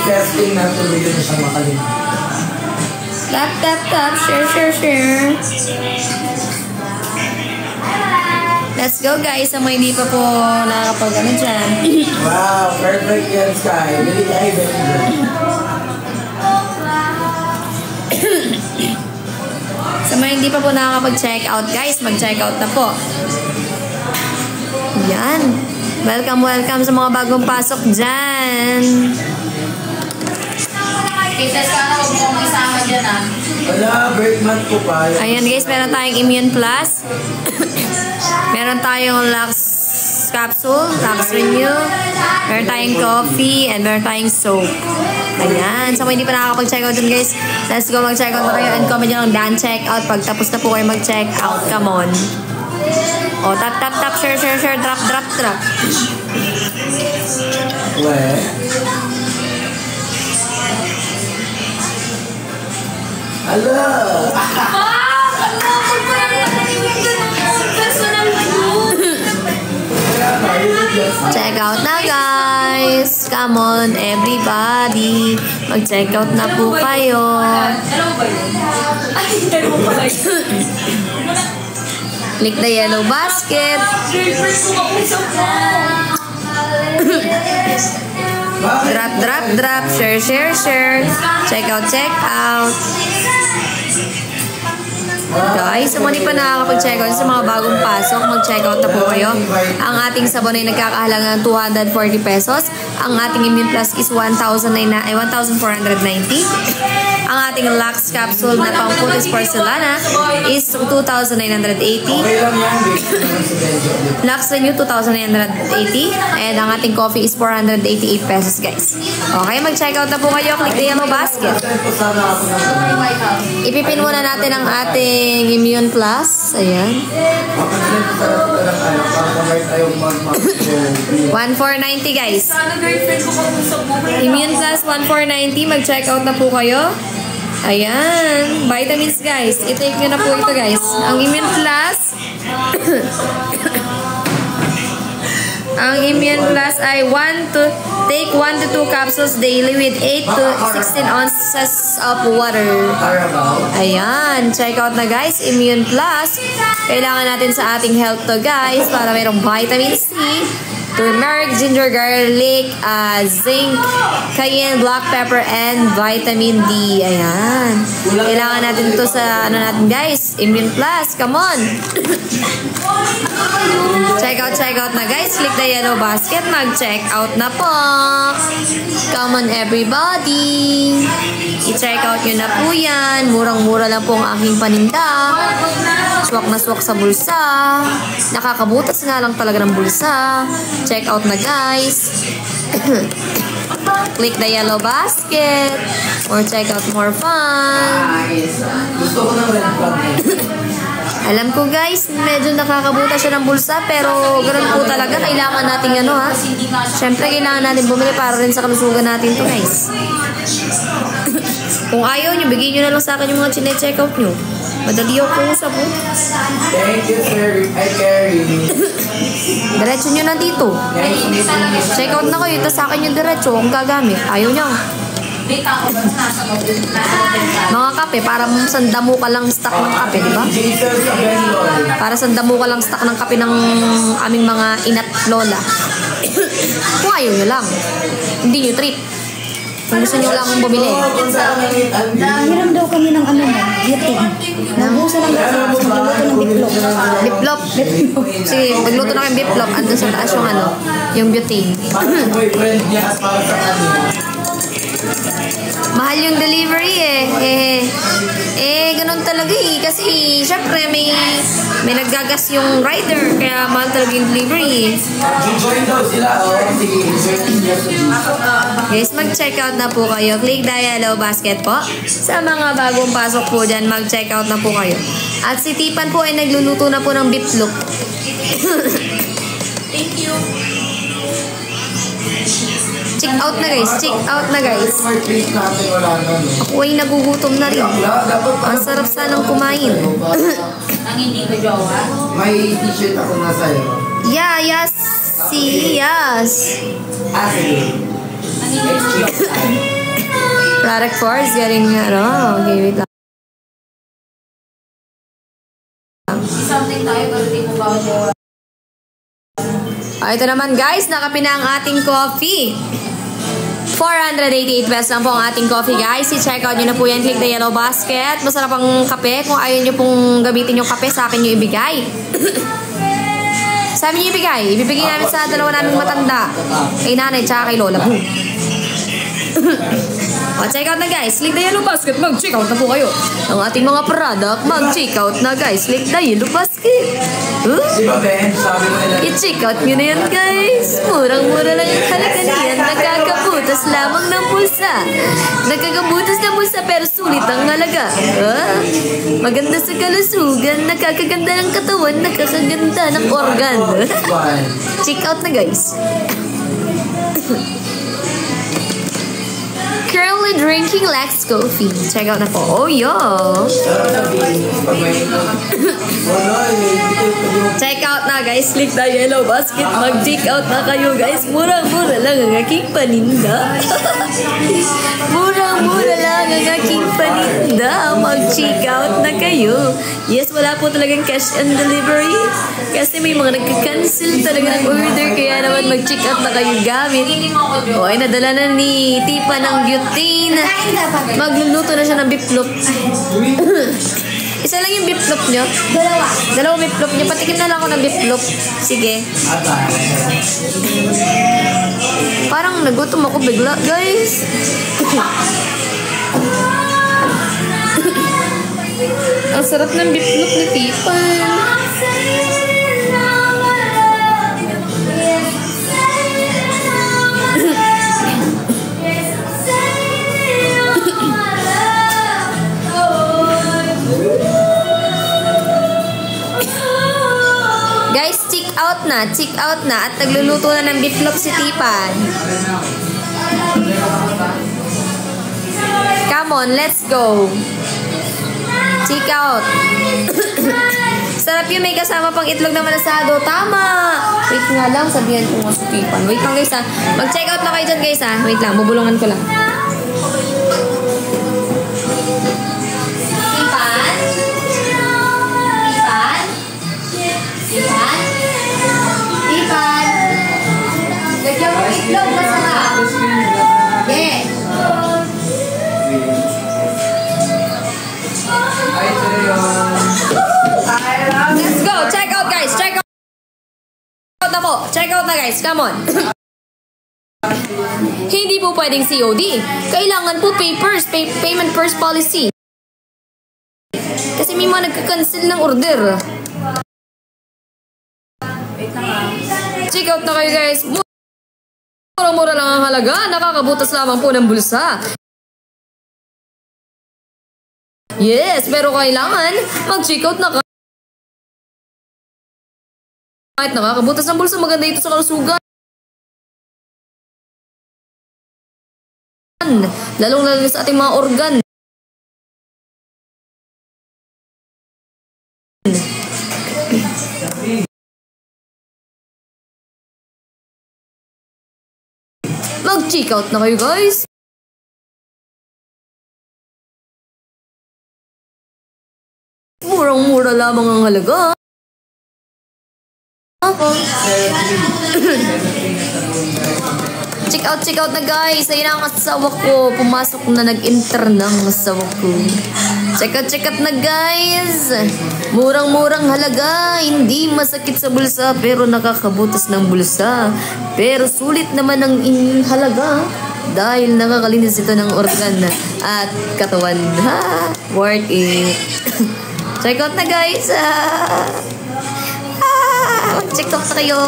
testing na tuloy yun siya makalimutan. Tap, tap, tap. Share, share, share. Let's go guys. Sa mga hindi pa po nakakapag-ano dyan. Wow, perfect yan, Sky. Bili kayo, bili. Sa mga hindi pa po nakakapag-check out guys, mag-check out na po. Yan. Welcome, welcome sa mga bagong pasok dyan. Kisses ka na, huwag mo kong isama dyan ah. Wala, break month po pa. Ayan guys, meron tayong Immune Plus. Meron tayong Lux Capsule, Lux Renew. Meron tayong coffee, and meron tayong soap. Ayan. So, kung hindi pa nakakapag-check out dun guys, let's go mag-check out na kayo and comment nyo lang done check out. Pag tapos na po kayo mag-check out, come on. O, tap, tap, tap, share, share, share, drop, drop, drop. Well. Hello! Check out na guys! Come on everybody! Mag-check out na po kayo! Click the yellow basket! Drop, drop, drop! Share, share, share! Check out, check out! Guys, sa mga pa nakakapag-check out sa mga bagong pasok, mag-check out na po kayo. Ang ating sabon ay nagkakahalaga ng 240 pesos. Ang ating Immune Plus is 1,490. Ang ating Lux Capsule na pang-putis porcelana is 2,980. Lux Renew 2,980. And ang ating coffee is 488 pesos guys. Okay, mag-check out na po kayo. Click the yellow basket. Ipipin muna natin ang ating Immune Plus. Ayan. 1,490 guys. Immune Plus 1,490. Mag-check out na po kayo. Ayan. Vitamins guys. I-take nyo na po ito guys. Ang Immune Plus ang Immune Plus ay take 1 to 2 capsules daily with 8 to 16 ounces of water. Ayan. Check out na guys. Immune Plus. Kailangan natin sa ating health to guys para mayroong vitamin C, turmeric, ginger, garlic, zinc, cayenne, black pepper, and vitamin D. Ayan. Kailangan natin ito sa ano natin guys. Immune Plus. Come on. Check out na guys. Click the yellow basket. Mag-check out na po. Come on everybody. I-check out nyo na po yan. Murang-mura lang po ang aking paninda. Swak na swak sa bulsa. Nakakabutas nga lang talaga ng bulsa. Check out na guys. Click the yellow basket. Or check out more fun. Gusto ko na red flag. Alam ko guys, medyo nakakabuta siya ng bulsa, pero ganoon po talaga. Kailangan natin ano ha. Siyempre kailangan natin bumili para rin sa kalusugan natin to guys. Kung ayaw nyo, bigyan nyo na lang sa akin yung mga chine-check out nyo. Madali ako usap po. Thank you sir, I carry. Diretso nyo na dito. Check out na kayo, ito sa akin yung diretso. Kung gagamit, ayaw nyo. Mga kape, para sandamo ka lang stock ng kape, di ba? Para sandamo ka lang stock ng kape ng aming mga inat lola. Kung ayaw nyo lang, hindi nyo trip. Kung gusto nyo lang bumili. Hiram daw kami ng ano mo, beauty. Nabusa lang kasi magluto ng biplop. Biplop? Sige, magluto na kayong biplop. Andun sa taas yung ano, yung beauty. Boyfriend niya para sa kanila. Mahal yung delivery ganun talaga Kasi, syempre, may naggagas yung rider. Kaya mahal talaga yung delivery Join daw sila. Guys, mag-check out na po kayo. Click the yellow basket po. Sa mga bagong pasok po dyan, mag-check out na po kayo. At si Tipan po ay nagluluto na po ng biplop. Thank you. Check out na guys. Check out na guys. Ako ay nagugutom na rin. Ang sarap sanang kumain. Ang hindi ko jowa. May t-shirt ako na sa'yo. Yeah, yes. Si, yes. Sige. Ang It's cheap time. Product 4 is getting, okay, wait lang. Something tayo pero di mo ba ako jowa? Ito naman guys, nakapi na ang ating coffee. 488 pesos lang po ang ating coffee guys. I-check out nyo na po yan. Click the yellow basket. Masarap ang kape. Kung ayaw nyo pong gamitin yung kape, sa akin nyo ibigay. Sabi nyo ibigay. Ibibigay namin sa dalawa naming matanda. Kay nanay tsaka kay lola po. Check out na guys. Click the yellow basket. Mag-check out na po kayo. Ang ating mga product. Mag-check out na guys. Click the yellow basket. Di ba, Ben? Sabi mo nila. I-check out nyo na yan guys. Murang-mura lang ang halaga niyan. Nakakabutas lamang ng bulsa. Nakakabutas ng bulsa pero sulit ang halaga. Maganda sa kalusugan. Nakakaganda ng katawan. Nakakaganda ng organ. Check out na guys. Currently drinking Lex Coffee. Check out na po. Oh, yo. Check out na guys. Click the yellow basket. Mag-check out na kayo guys. Murang-mura lang ang aking paninda. Murang-mura lang ang aking paninda. Mag-check out na kayo. Yes, wala po talagang cash and delivery. Kasi may mga nagka-cancel talaga ng order. Kaya naman mag-check out na kayo gamit. O ay nadala na ni Tipa ng butane. Magluluto na siya ng biplop. Isa lang yung biplop nyo? Dalawang biplop nyo. Patikim na lang ako ng biplop. Sige. Parang nagutom ako bigla, guys. Ang sarap ng biplop ni Tipa. Guys, check out na at nagluluto na ng biplop si Tipan. Come on, let's go. Check out. Sarap yun, may kasama pang itlog na manasado. Tama! Wait nga lang, sabihan ko nga si Tipan. Wait lang guys ha. Mag-check out na kayo dyan guys ha. Wait lang, bubulungan ko lang. Lagyan mo itlog, masarap. Yeah. Let's go! Check out guys! Check out na po! Check out na guys! Come on! Hindi po pwedeng COD. Kailangan po payment first policy. Kasi may mga nagka-cancel ng order. Check out na kayo guys! Mura-mura lang ang halaga. Nakakabutas lamang po ng bulsa. Yes, pero kailangan mag-check out na kahit nakakabutas ng bulsa. Maganda ito sa kalusugan. Lalong-lalo sa ating mga organ. Mag-check out na kayo guys. Murang-mura lamang ang halaga. Check out na guys. Ayun ang asawa ko. Pumasok na, nag-enter ng asawa ko. Check out na guys. Murang-murang halaga. Hindi masakit sa bulsa pero nakakabutas ng bulsa. Pero sulit naman ang halaga dahil nakakalinis ito ng organ at katawan. Ha, worth it. Check out na guys. Mag-check out na kayo.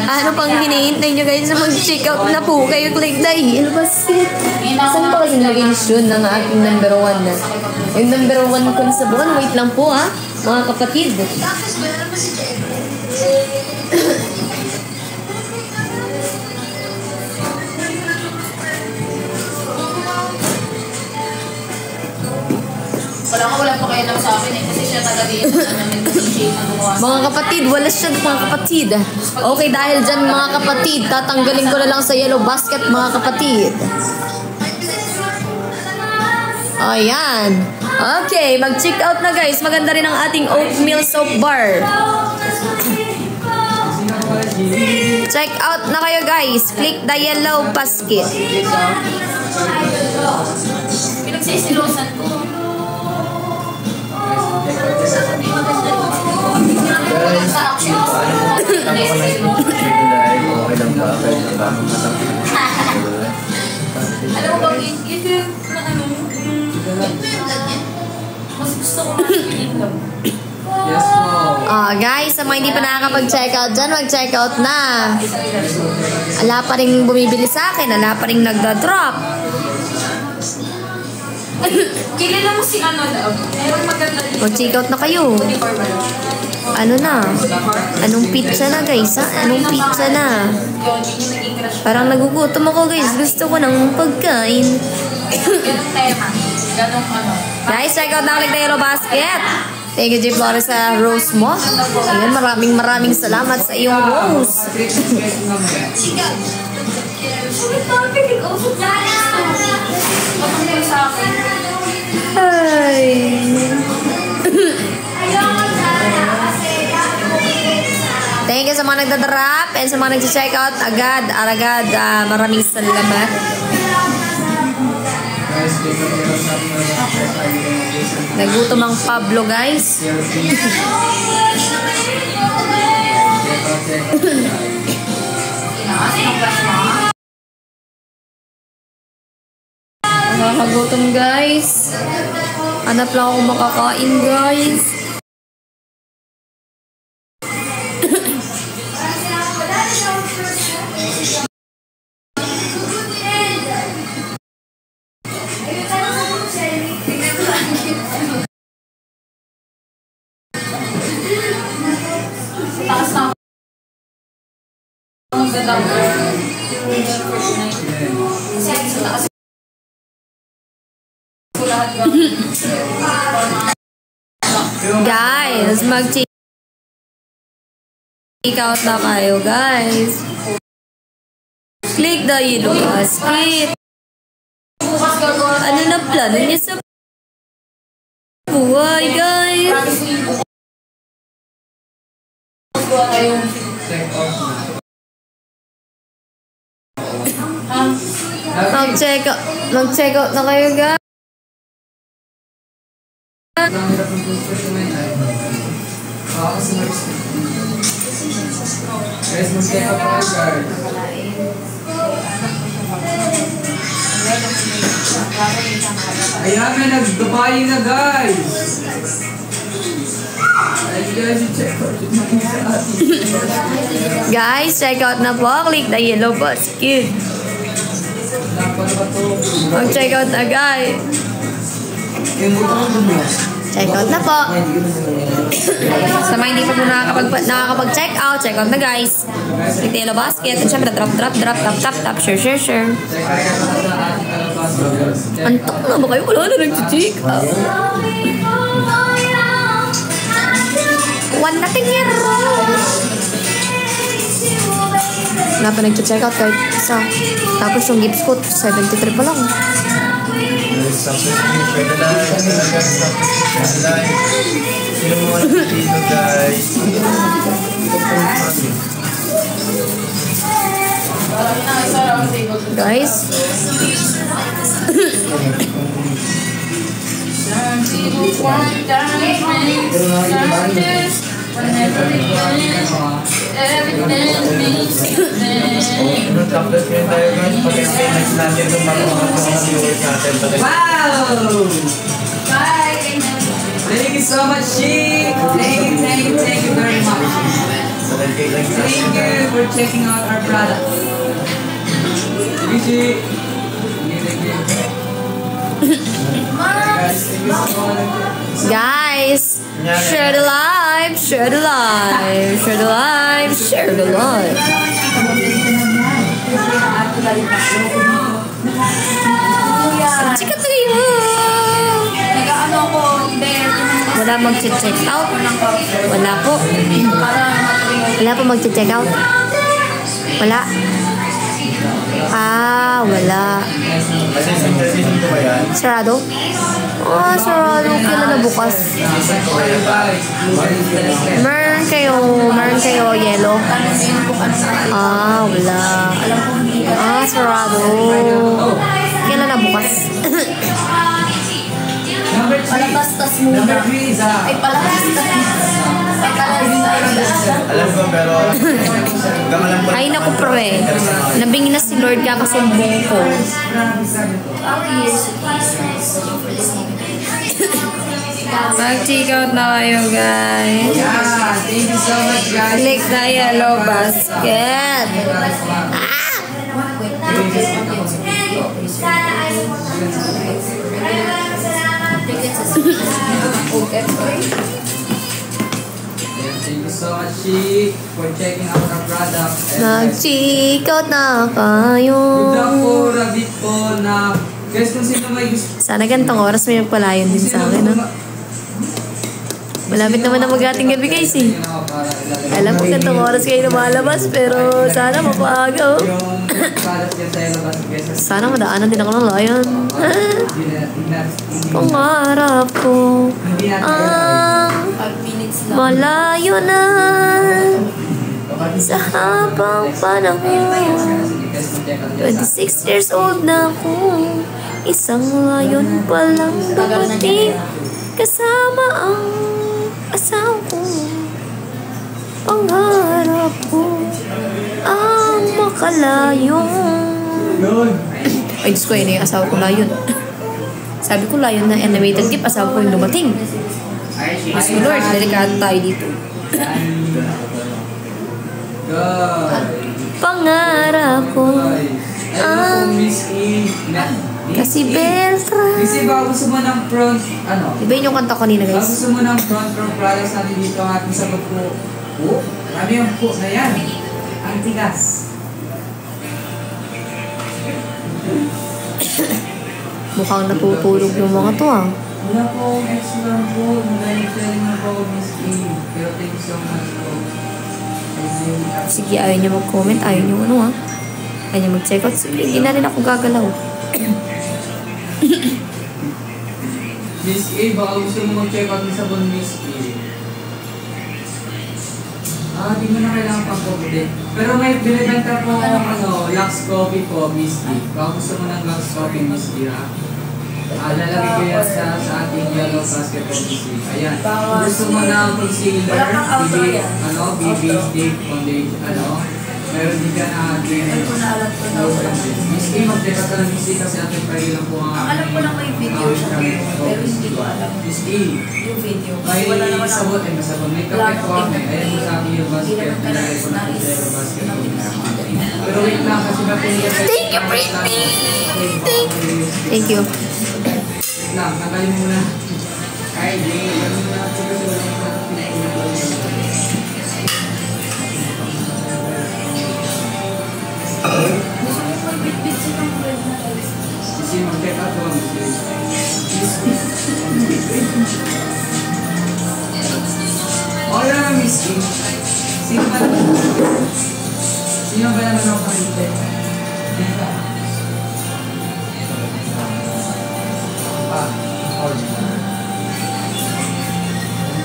Ano pang hinihintay nyo guys? Mag-check out na po kayo. Click na yellow basket. Saan ba kasi nilagay yun ng aking number 1 na? Yung number 1 ko sa buwan. Wait lang po ha, mga kapatid. Wala pa kayo lang sa akin eh. Kasi siya talaga yung nag-initiate na gumawa sa Mga kapatid, wala siya mga kapatid. Okay, dahil dyan mga kapatid, tatanggalin ko na lang sa yellow basket mga kapatid. Ayan. Okay, mag-check out na guys. Maganda rin ang ating oatmeal soap bar. Check out na kayo guys. Click the yellow basket. Pinagsisilosan ko. Alam mo ba, ito na ano, mas gusto ko na feeling lang. Guys, sa mga hindi pa nakakapag-check out dyan, mag-check out na. Ala pa rin bumibili sa akin. Ala pa rin nagda-drop. Kilala mo si ano daw? Meron maganda dito. Mag-check out na kayo. Ano na? Anong pizza na guys? Ha? Anong pizza na? Yun yung naging crush ko. Parang nagugutom ako guys. Gusto ko ng pagkain. Ganong tema. Ganong ano. Guys, check out na ulit na Yellow Basket. Thank you, G. Flores, sa rose mo. Ayan, maraming salamat sa iyong rose. Ay. Thank you sa mga nagdadrop and sa mga nag-check out agad. Maraming salamat. Nagutom ang Pablo, guys. Nakakagutom, guys. Hanap lang ako makakain, guys. Taas na ako. Ang ganda ko. Kasi sa taas ko lahat ba? Guys, mag-check out na kayo, guys. Click the yellow basket. Bukas gagawa. Ano na plano niya sa buhay, guys? Gawa kayong Mag-check out na kayo, guys. Guys, mag-check out na guys. Ayan, may nag-Dubai na guys. Guys, check out na po. Click the yellow basket. Mag-check out na, guys. Check out na po. Sa mga hindi pa po nakakapag-check out, check out na, guys. Click the yellow basket. And syempre, drop, tap, share. Antok na ba kayo? Wala na nag-check out. One natin yan. Wala pa nag-check out kahit isa. Tapos yung gift code, 73 pa lang. Sino mo mga dito, guys? Guys. Tapos yun tayo, guys. Pag-next natin itong mga viewers natin. Wow! Bye! Thank you so much, Chic. Thank you very much. Thank you for checking out our product. Thank you, Chic. Thank you. Guys, thank you so much. Guys, share the live. Sikat na kayo. Nag-ano ko, Wala mag-check out? Wala po. Wala po mag-check out? Wala. Ah, wala. Season ko ba yan? Sarado? Ah, sarado. Kailan na bukas? Meron kayo yellow? Ah, wala. Ah, sarado. Kailan na bukas? Palastas muna. Ay, palastas. Alam ko pero gamalan ko. Ay, naku pre. Nabingi na si Lord kakasumbong ko. Mag-check out na kayo, guys. Yeah, thank you so much, guys. Click na yellow basket. Thank you so much, She, for checking out our product. Mag-check out na kayo. Good luck po, Rabbit po, na guys, kung sino may gusto. Sana gantong oras may magpalayon din sa akin, no? Malapit naman na mag-ating gabi, guys, eh. Alam ko gantong oras kayo lumalabas, pero sana mapaaga, oh. Yung product yan tayo labas, guys. Sana madaanan din ako ng lion. Pangarap ko ang malayo na sa habang panahon. 26 years old na ako, isang layon pa lang dumating kasama ang asawa ko. Pangarap ko ang makalayo. Ay, Diyos ko, yun yung asawa ko layon. Sabi ko layon na animated gift, asawa ko yung dumating. Mas Lord, delikado tayo dito. Pangarap ko ang kasi Beltra. Kasi baka gusto mo ng front, ano? Iba yun yung kanta ko kanina, Baka guys. gusto mo ng front products natin dito ang ating sagot po. Oh, marami yung po na yan. Ang tigas. Mukhang natutulog yung mga to, ah. Wala po, excellent po. Nag-telling na po, Miss A. Pero thank you so much po. Sige, ayaw niya mag-comment. Ayaw niya ano, ah. Ayaw niya mag-check out. Sige, hindi na rin ako gagalaw. Miss A, baka gusto mo mag-check out ng sabon, Miss A. Ah, di mo na kailangan pang coffee. Pero may binibenta po ano, Lux Coffee po, Miss A. Baka gusto mo ng Lux Coffee, Miss A, ha? Lalagay ko yan sa ating yellow basket po, Miss A. Ayan. Kung gusto mo ng concealer, BB Stick Foundation, meron din ka na ating Miss A, mag-check out ka ng Miss A kasi ating pahil lang po ang Alam ko lang may video siya, pero hindi ko alam Miss A. yung video. May Wala naman sabon, masabon. May kape ko kami. Ayan mo sa akin yung basket. Nilagay ko na po sa yung basket. Pero wait lang kasi napinigyan. Thank you, Britney! Thank you. Wait lang, tanggalin mo na. Ay, di. Yan mo na. Sige, wala mo na. Gusto mo mag-bit-bit silang bread na guys. Kasi mag-check out ko. Okay lang, Miss King. Sino ba naman ako pag-check?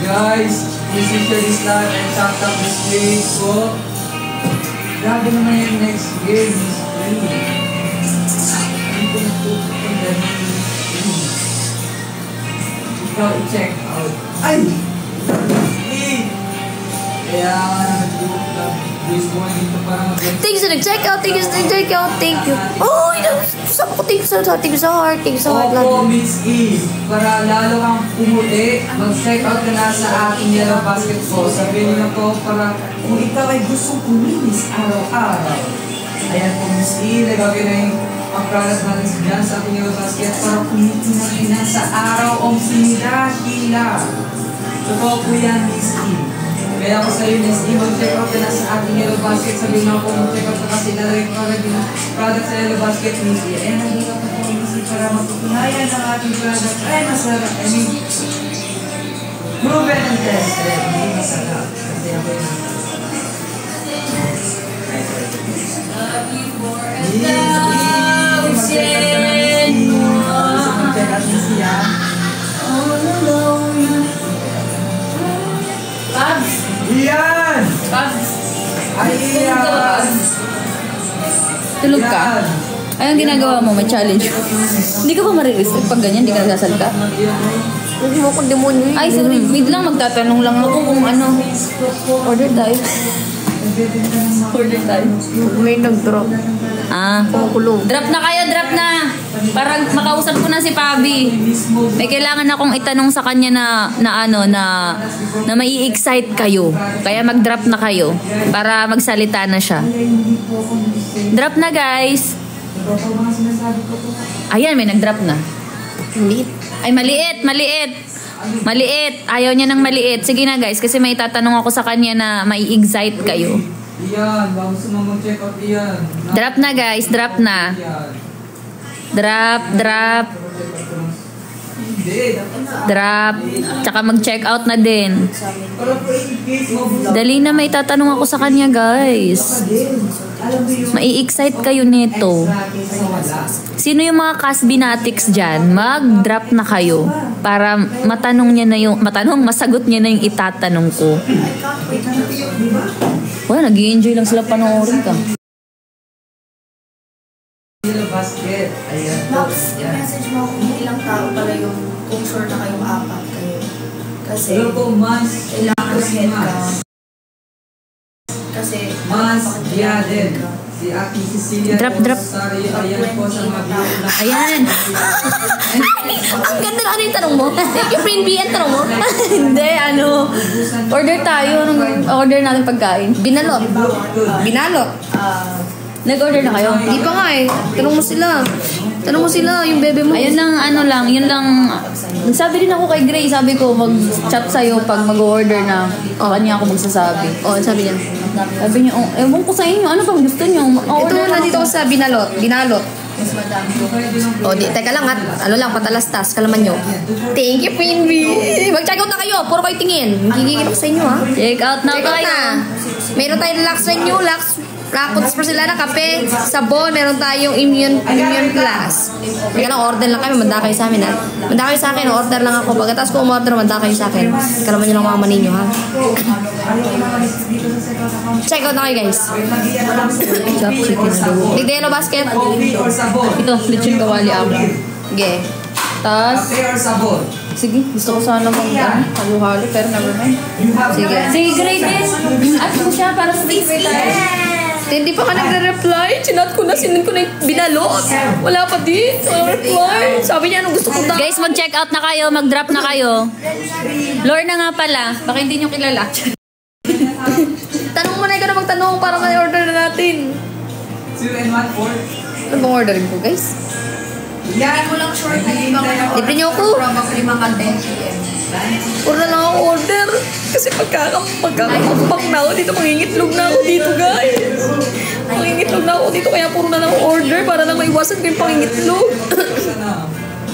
Guys, please share this live and shout out this week po. Grabe naman yung next game, Miss King. Hindi ko natutunan ikaw i-check out. Ay! Kaya nag-guys ko nga dito para mag-check. Thank you sa nag-check out. Thank you sa nag-check out. Thank you. Oh, sabi ko, thank you sa heart. Thank you sa heart. Thank you sa heart. Opo, Miss E. Para lalo kang pumuti, mag-check out ka na sa ating yellow basket po. Sabihin niyo po para kung ikaw ay gustong kuminis araw-araw. Ayan po, Miss E. Lagawin na yung ang product natin dyan sa ating yellow basket para kumitin na rin na sa araw o sinila. Totoo po yan, Miss E. Kaya ako sa'yo, Miss E, mag-check out ka na sa ating yellow basket. Sabihin mo po, mag-check out ka kasi nalagay ko agad yung product sa yellow basket, Miss E. Ayan, nandito ka po, Miss E, para matutunayan ang ating product. Ay, masarap. I mean, Proven and tested. Hindi masarap. Kasi ako yung... Pabs! Iyan! Pabs! Ay, iyan! Tulog ka? Anong ginagawa mo? May challenge. Hindi ka ba marirestrict pag ganyan? Hindi ka nagsasalita? Huwag mo akong demonyo. Ay, sorry. Wait lang. Magtatanong lang ako kung ano. Order tayo. Order tayo. May nag-drop. Ah. Kumukulong. Drop na kayo, drop na. Para makausap ko na si Pabi. May kailangan akong itanong sa kanya na mai-excite kayo. Kaya mag-drop na kayo para magsalita na siya. Drop na, guys. Ayan, may nag-drop na. Hindi. Ay, maliit, maliit. Maliit. Ayaw niya ng maliit. Sige na, guys, kasi may tatanong ako sa kanya na mai-excite kayo. Iyan, baka gusto mo mag-check out iyan. Drop na, guys. Drop na. Drop, drop. Drop. Tsaka mag-check out na din. Dali na, may tatanong ako sa kanya, guys. Mai-excite kayo nito. Sino yung mga Casbinatics dyan? Mag-drop na kayo. Para masagot niya na yung itatanong ko. Well, nag-i-enjoy lang sila panoorin ka. Basket. Ayan. Max, i-message mo kung ilang tao pala yung kung sure na kayong apat kayo. Kasi, Hello po, Mas. kailangan head count. Kasi, Mas, Diaden. Si Ate Cecilia. Drop, drop. Sorry, ayan po sa mga viewer na. Ayan. Ang ganda na ano yung tanong mo? Thank you, Friend B. Ang tanong mo? Hindi, order tayo. Anong order natin pagkain? Binalot. Binalot. Nag-order na kayo? Hindi pa nga eh. Tanong mo sila. Tanong mo sila, yung bebe mo. Ayun lang, yun lang. Nagsabi din ako kay Gray, sabi ko mag-chat sa'yo pag mag-order na. O, kanya ako magsasabi. Oo, sabi niya. Sabi niya, ewan ko sa inyo, ano bang gusto niyo? Ito, nandito ko sa binalot. Binalot. O, teka lang at ano lang, patalastas, kalaman nyo. Thank you, Queen Bee. Mag-check out na kayo. Puro kayo tingin. Gigigil ako sa inyo, ha? Check out na Check out kayo. na. Meron tayong Lux menu, Lux Rackets pa sila na kape, sabon, meron tayong Immune Plus. Kaya lang, order lang kami, manda kayo sa amin ha. Manda kayo sa akin, order lang ako. Pagkatapos ko umorder, manda kayo sa akin. Kalaman nyo lang mama ninyo ha. Check out na kayo guys. Big Yellow Basket. Coffee or sabon? Ito, lechon kawali ako. Okay. Tapos, Kape or sabon? sige, gusto ko sana halo-halo, pero never mind. Sige. Sige, great din. At mo siya para sa favorite tayo. Hindi pa ka nagre-reply. Chinat ko na, sinun ko na yung binalot. Wala pa din. Wala reply. Sabi niya, anong gusto ko daw. Guys, mag-check out na kayo, mag-drop na kayo. Lore na nga pala, baka hindi nyo kilala. Tanong mo na, ikaw na magtanong para ma-order na natin. 2 and 1 4. Ano bang ordering ko guys? Yan. mo lang short na ibang Libre niyo ako. Probably mga 10 p.m. Puro na lang ako order. Kasi pagkakapak na ako dito, mangingitlog na ako dito, guys. Mangingitlog na ako dito, kaya puro na lang ako order para lang maiwasan ko yung pangingitlog. Sana.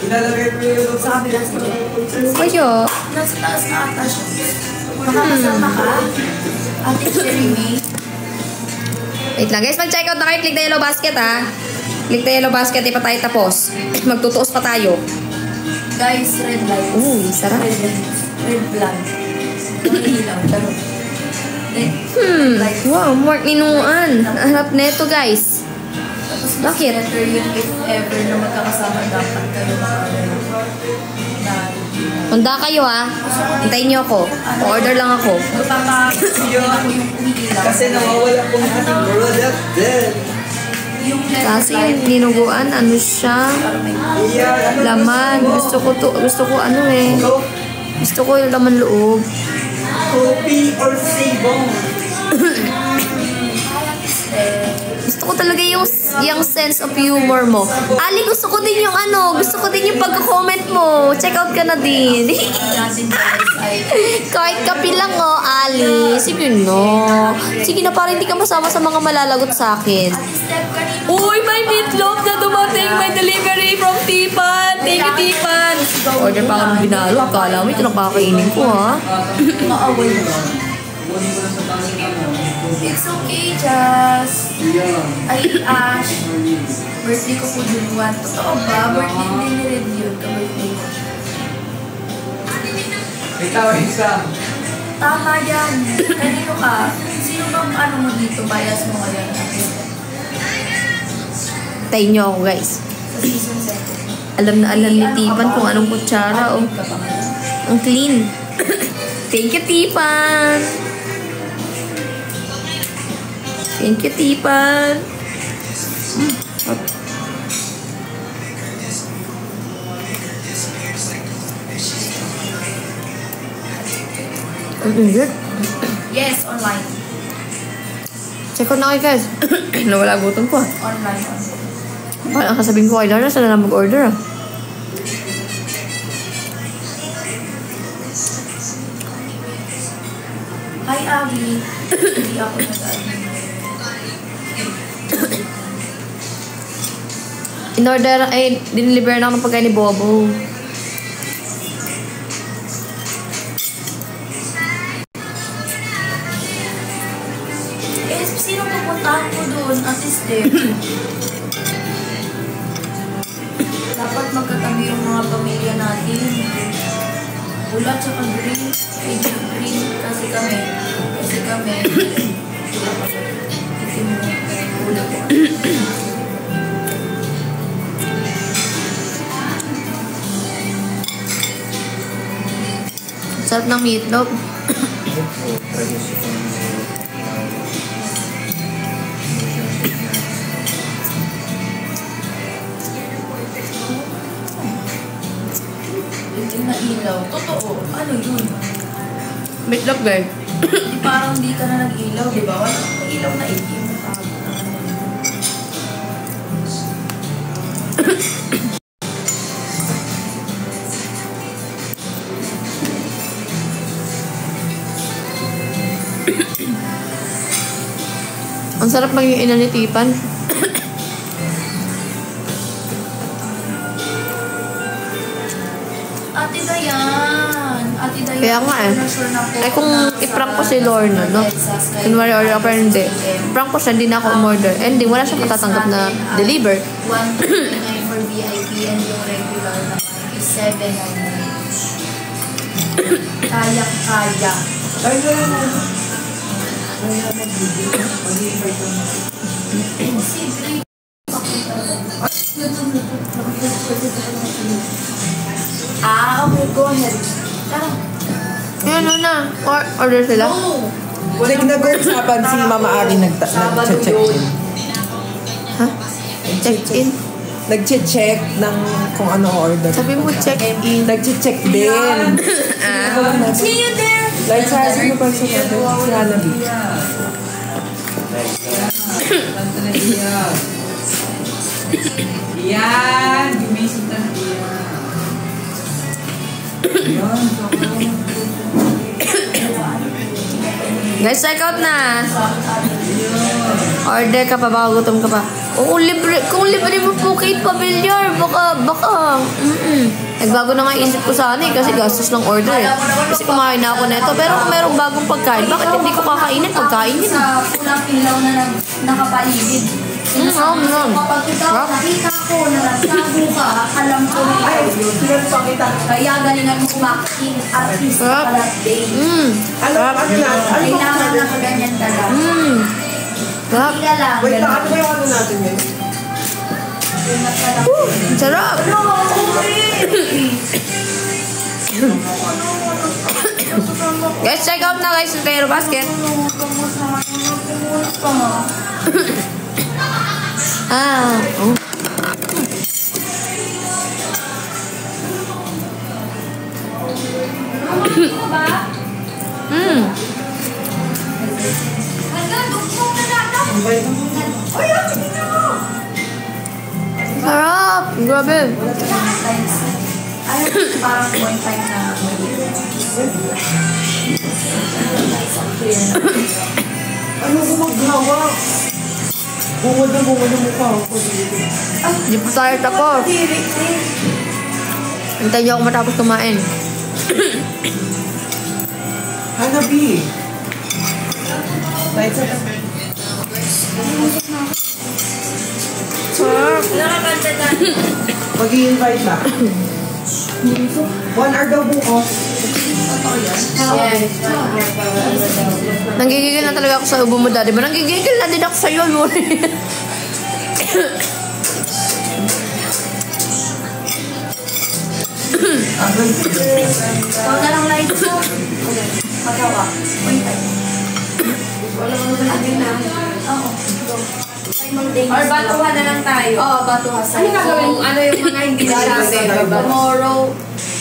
Ilalagay ko yung Sabi lang si Jen. Kayo, Nasa taas na ata siya. Makakasama ka. Ate Cherry May. wait lang. Guys, mag-check out na kayo. Click the yellow basket, ha. Click the yellow basket, di pa tayo tapos. Magtutuos pa tayo. Guys, red light. Uy, sarap. Red blood. Nangihilaw. Pero, Wow, Mark Minuan. Harap neto, guys. Bakit? better yun if ever na magkakasama dapat kayo Handa kayo, ha. Hintayin niyo ako. Order lang ako. Kasi nawawala po ng ating product din. Kasi yung dinuguan, ano siya? Laman. Gusto ko ano eh. Gusto ko yung laman loob. Coffee or sabon? Gusto ko talaga yung sense of humor mo. Ali, gusto ko din yung gusto ko din yung pag-comment mo. Check out ka na din. Kahit kapi lang Ali. Sige no. Sige na, parang hindi ka masama sa mga malalagot sa akin. Uy, may meatloaf na dumating. May delivery from Tipan. Thank you, Tipan. Order pa ako ng binalo. Akala mo ito nakakainin ko, ha? It's okay, Jazz. Ay, Ash. Birthday ko po June 1. Totoo ba? Birthday din ni Red yun. Ka-birthday ko. Ikaw, isa. Tama yan. Kanino ka? Sino bang mo dito? Bias mo ngayon? Tayo nyo ako, guys. Sa season 7. Alam na alam ni Tipan kung anong kutsara, oh. Ang clean. Thank you, Tipan. Thank you, Tipan. Yes, online. Check out na kayo, guys. Nawala gutom ko, ah. Online. Parang kasabihin ko kay Lorna, saan na mag-order, ah. Hi, Abby. Hindi ako nag-ano. In-order, dineliver na ako ng pagkain ni Bobo. Sino pupuntahan ko doon? Assistant. Dapat magkatabi yung mga pamilya natin. Ulat tsaka green. Green kasi kami. Itim mo. Ulat ko. Sarap ng meatloaf. Itim na ilaw. Totoo. Ano yun? Meatloaf, guys. Parang di ka na nag-ilaw, di ba? Walang ilaw na itim. Ang sarap maging ina ni Tipan. Ate Dayan. Kaya nga eh. Ay kung i-prank ko si Lorna, no? Kunwari order ako pero hindi. Prank ko siya, hindi na ako umorder. And hindi, wala siyang matatanggap na deliver. 129 for VIP and yung regular naman is 799. Kaya. Okay, go ahead. Yun, na. Order sila. Nag-uusapan si Mama Ari nag-check in. Ha? Check-in? Nag-check ng kung ano order. Sabi mo check-in. Nag-check din. See you there! Like sa asin ko pa siya si Hanabi. Yan! Gumising na yan. Guys, check out na. Order ka pa, baka gutom ka pa. Kung libre mo po Kate Pavilion, baka. Nagbago na nga isip ko sana kasi gastos ng order eh. Kasi kumain na ako nito. Pero kung merong bagong pagkain, bakit hindi ko kakainin? Pagkain yun. Sa pulang ilaw na nakapaligid. Kapag ikaw nakita ko na nagsago ka, alam ko na ikaw yun. Kaya galingan mo kumakin at least kalat day. Kailangan na kaganyan talaga. Hindi ka lang. Wait, ano ba yung ano natin yun? Sarap! Guys, check out na guys sa Pero Basket. Oh. Hanggang dugtong na natin. Sarap! Grabe. Ay, parang 0.5 na. Ano ko maghawa? Bungod na mukha ako. Di pa tayo tapos. Hintayin niyo ako matapos kumain. Hanabi. Lights up. Sarap. Mag-i-invite na. 1 hour daw bukas. Nanggigigil na talaga ako sa ubo mo, Daddy. Ba nanggigigil na din ako sa'yo, yun. Ikaw na lang light mo. Pagawa. 0.5. Wala mo naman na. Oo. Or batuhan na lang tayo. Oo, batuhan. Ano gagawin mo? Ano yung mga hindi na sabi? Tomorrow,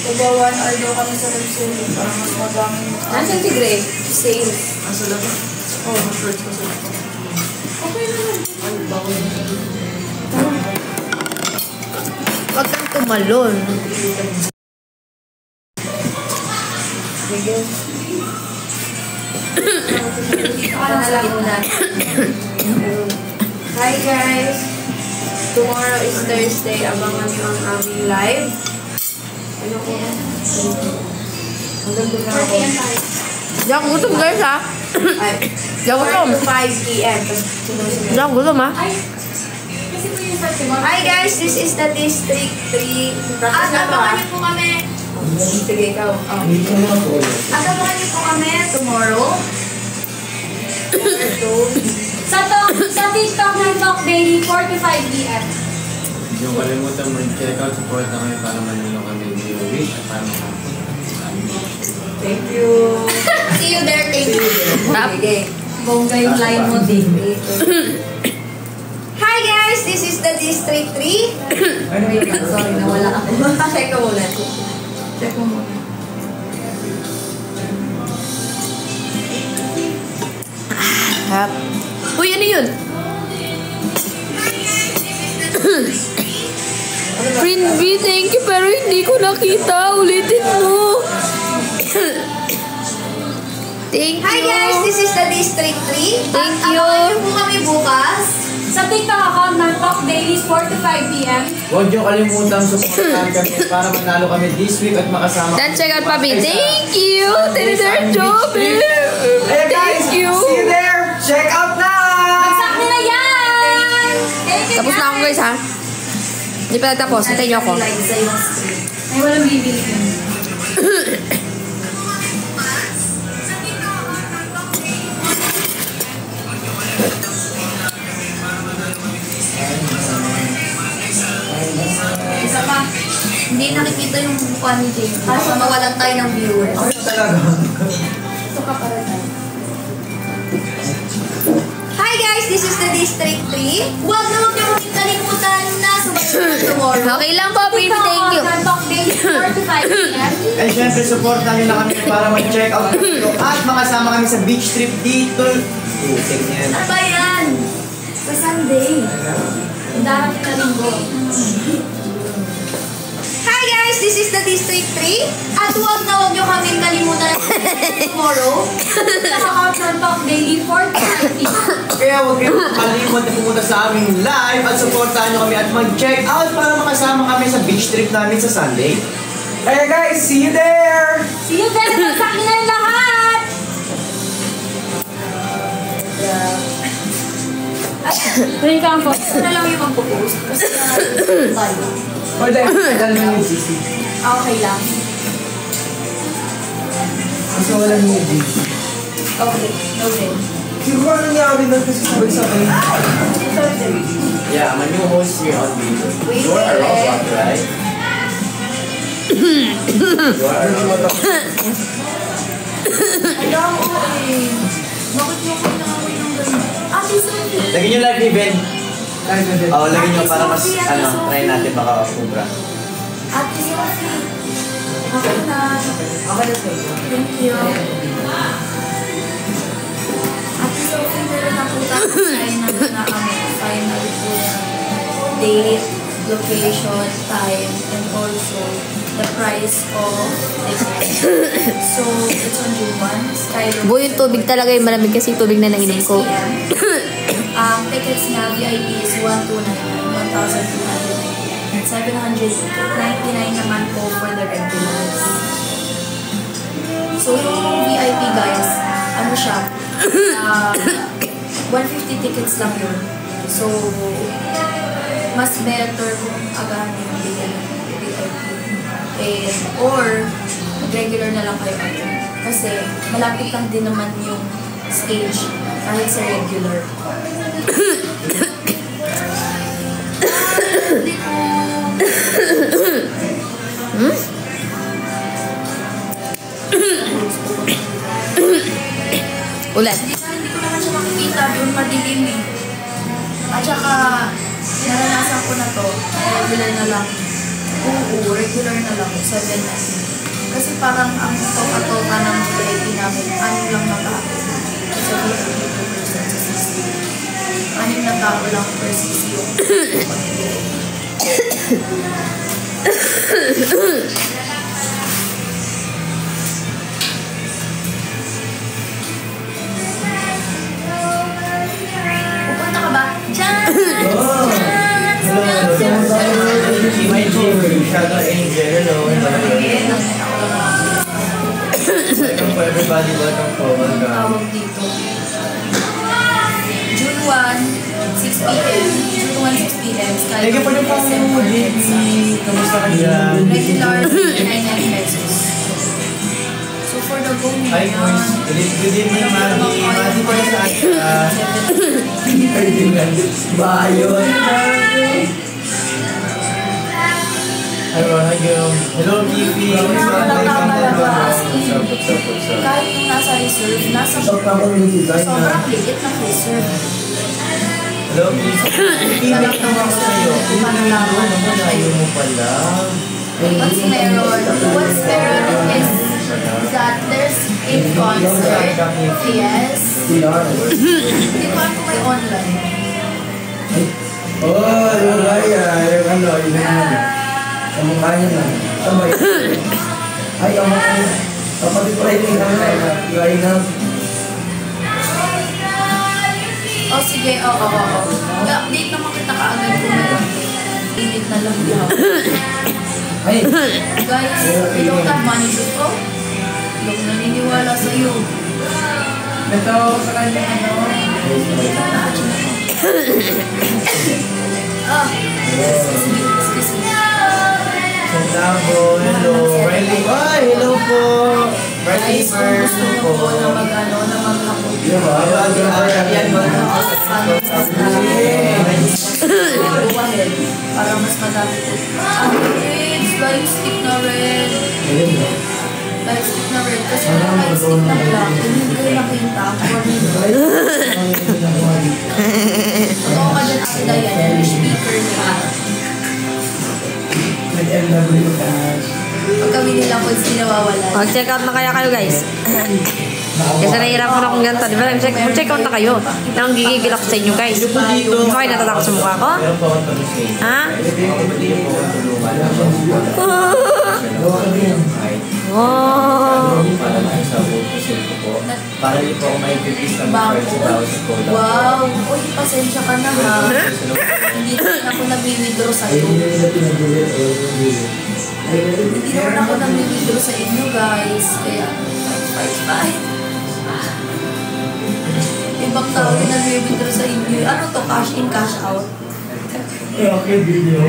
mag-1 hour daw kami sa Repsol. Para mas madami. Nasaan si Gray? Sales. Asa lang? Oh, mag-search ko sila. Okay naman. Huwag kang tumalon. Ano na lang muna. Hi guys! Tomorrow is Thursday. Abangan nyo ang aming live. Ano ko? Hanggang doon na ako. Di ako gutom, guys, ha? Ay, Di ako gutom. 4 to 5 p.m. Tapos sunod-sunod. Di ako gutom, ha? Hi guys! This is the District 3. Practice na to, Abangan ha? niyo po kami. Sige, ikaw. Abangan niyo po kami tomorrow. Sa TikTok ng Talk Daily, 45 p.m. Hindi nyo kalimutan mag-check out, support na kami para manalo kami ni Wish at para makapun. Thank you. See you there, thank you. Sige. Bongga yung line mo din. Hi guys! This is the District 3. Wait lang, sorry, nawala ako. Check ko muna. Check ko muna. Harap. Uy, ano yun? Friend B, thank you, pero hindi ko nakita. Ulitin mo. Thank you. Hi guys! This is the District 3. Thank you. Abangan niyo po kami bukas. Sa TikTok account ng Talk Daily, 45 p.m. Huwag nyo kalimutang supportahan kami para manalo kami this week at makasama Dan, check out, Papi. Thank you. Tinidor job. Hey guys, Thank you. see you there. Check out na! Bagsak nila yan! Thank you, Tapos na ako, guys, ha? Hindi pa nagtapos. Hintayin niyo ako. Live sa yung stream. Ay, walang bibili yun. Isa pa, hindi nakikita yung mukha ni Jane. Para mawalan tayo ng viewers. Ano talaga? Ito ka para tayo. Hi guys! This is the District 3. Huwag na huwag niyo kaming kalimutan na sumasunod tomorrow. Okay lang, Papi. Thank you. Ng Talk Daily, 45 p.m. And syempre, supportan nyo na kami para mag-check out dito at makasama kami sa beach trip dito. Puting yan. Ano ba yan? Sa Sunday. Darating na linggo. Hi guys! This is the District 3. At huwag na huwag niyo kaming kalimutan na tomorrow. Sa account ng Talk Daily, 45 p.m. Kaya huwag kayong kalimot na pumunta sa aming live at supportahan nyo kami at mag-check out para makasama kami sa beach trip namin sa Sunday. Hey guys, see you there! See you there! Bagsak nila yung lahat! Rin ka ang post. Ito na lang yung magpo-post. Kasi tayo. Or dahil, tagal na yung GC. Okay lang. Kasi wala niya GC. Okay. Okay. Siguro nangyari na kasi sabay-sabay. Yeah, I'm a new host here on video. Wait, You're a wait. robot, right? You're a robot. Alam ko eh. Bakit mo ko nakawin ng ganun? Ate Sophie. Lagyan nyo live event. Oo, lagyan nyo para mas, Ate Sophie. try natin baka kubra. Ate Sophie. Okay na. Okay na sa'yo. Thank you. Ate Sophie, meron na po tayo na kami. itinerary po niya. Date, location, time, and also the price of ticket. So, it's on June 1. Skyrock. Bu, yung tubig talaga yung malamig kasi tubig na nainom 6 ko. p.m. Tickets na VIP is 1,299, 1,299, 799 naman po for the regulars. So, yung VIP guys, ano siya, 150 tickets lang yun. So, mas better kung agahan yung VIP. Or, regular na lang kayo agad. Kasi, malapit lang din naman yung stage kahit sa regular. Ulat. Hindi ko naman siya makikita doon madilim eh. At saka, naranasan ko na to, regular na lang. Oo, regular na lang, 790. Kasi parang ang toka-toka ng VIP namin, ano lang na tao. Sa VIP 2% sa 60. 6 na tao lang per CC yung pupunta ka ba? Diyan! Si my Jimmy, Shadow Angel, hello. Welcome for everybody, welcome po, welcome. Tawag dito. June 1, 6 p.m. June 1, 6 p.m. Thank you for the follow, Jimmy. Kamusta ka dyan? Regular, 99 pesos. So for the go Hi, boys. Good evening, Mandy. Mandy ko na saan ka? Bayon. Hello, Kiwi. kahit yung nasa reserve, nasa sobrang liit ng reserve. Hello, Kiwi. Pinak naman ko sa'yo. Pinalaman naman ayaw mo pala. What's meron is that there's a concert. Yes. Hindi ko ako may online. Oh, yung Raya. Yung ano, yung kamukha niya na. Sabay. Ay, kamukha niya. Kapatid ko rin yung Raya. Oh, sige. Oo. I-update naman kita kaagad kung meron. Init na lang yun. Ay. Guys, you don't have money to go? Huwag naniniwala sa'yo. Ito, sa kanya, ano? Excuse me. Santiago, hello. Riley, ay, hello po. Riley Guys, kung first. gusto nyo po na maghapon. Para mas madami po. Kids, light stick na red. Light stick na red. Kasi yung light stick na black, hindi kayo nakita. Ito ka dyan ang Dayan, yung speaker niya. Pag kami nila po, hindi nawawala. Mag-check out na kaya kayo, guys. Kasi nahihirapan akong ganito. Di ba? Mag-check out na kayo. Nang gigigil ako sa inyo, guys. Hindi ko kayo natatakot sa mukha ko? Ha? Wow! Para di po ako may pipis na Bako. sa tao sa Koda. Wow! Uy, pasensya ka na ha. Hindi naman ako nag-withdraw sa'yo. Hindi naman ako nag-withdraw sa inyo, guys. Kaya, bye. Ibang tao yung nag-withdraw sa inyo. Ano to? Cash in, cash out? Okay, video.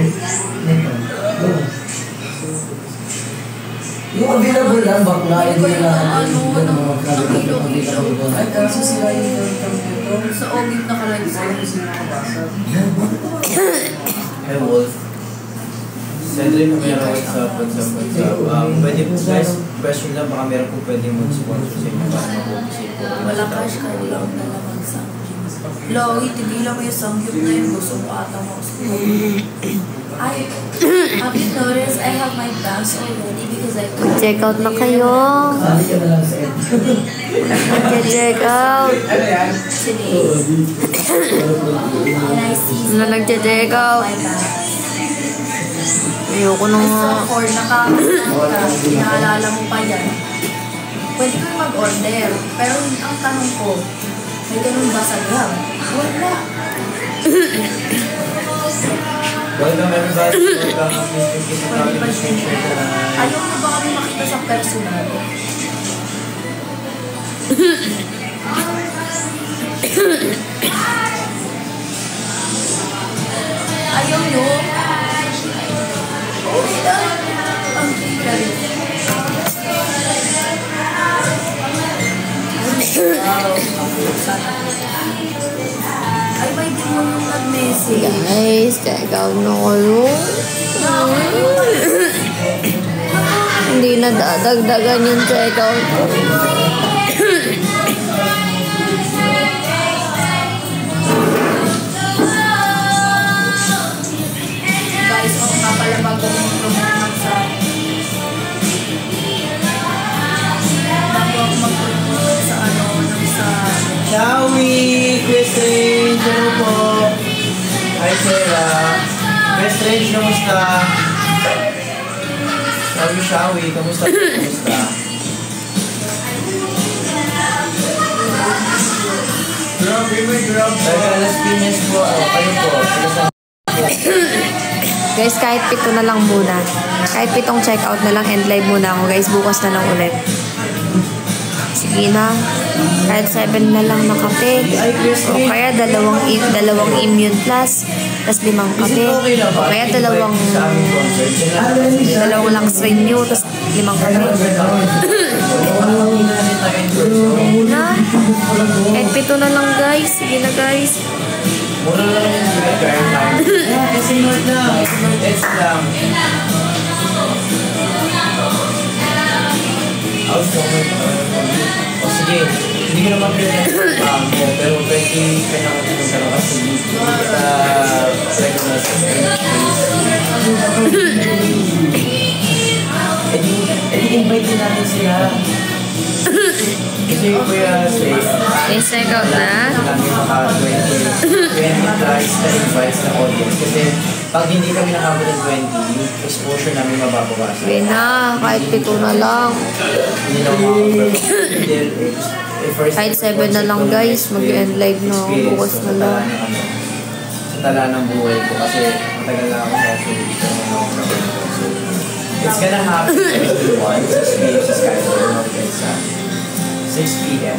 Yung available lang, bakla, hindi lang. Nakilo-kilo. Sa ogib na ka-register. Hey, Wolf. Send rin po meron WhatsApp. Pwede po guys, question lang, baka meron po pwede mag-sponsor sa inyo para mag-office po. Wala cash card lang na naman sa jeans. Logi, tigilan mo yung sangyup na yun. Gusto mo ata mo. Ay, have you noticed I have my bags already because I Check out na kayo. Sali ka na lang sa end. Check out. today. And I see Ano nagche-check out? my bags. Ayoko na nga. So, or naalala mo pa yan. Pwede ko mag-order. Pero ang tanong ko, may ganun ba sa Grab? Wala. Welcome everybody. Welcome. Pwede ba siya? Ayaw mo ba kami makita sa personal? Ayaw nyo? Okay lang. Ang tingnan. Ay, may di mo nung nag-message. Guys, check out na kayo. Hindi na dadagdagan yung check out. Guys, ako nga pala bago mong promote sa... Bago ako mag-promote sa ano, sa... Shawi, Chris Range, ano po? Hi, Sarah. Chris Range, kamusta? Shawi, kamusta? Kamusta? Taga Las Piñas po. Kayo po. Guys, kahit 7 na lang muna. Kahit 7 check out na lang, end live muna ako. Guys, bukas na lang ulit. Sige na. Kahit 7 na lang na kape. O kaya dalawang Immune Plus. Tapos 5 kape. O kaya dalawang Lux Renew. Tapos 5 kape. Na. Kahit 7 na lang guys. Sige na guys. Mura lang yung bigay. Kasi North lang. It's lang. O sige, hindi ko naman pinag-aam mo, pero 20 ka na magkakaroon kasi regular invite din natin sila. Kasi Kuya Slade, Guys, check out na. kami maka 20 guys na invites na audience. Kasi pag hindi kami nakabot ng 20, yung exposure namin mababawasan. Sige na. Kahit 7 na lang. Hindi na Kahit 7 na lang guys. Mag-end live na ako. Bukas na lang. Sa tala ng buhay ko kasi matagal na ako sa Philippines. It's gonna happen everyone. 6 p.m. sa Skyward. It's 6 p.m.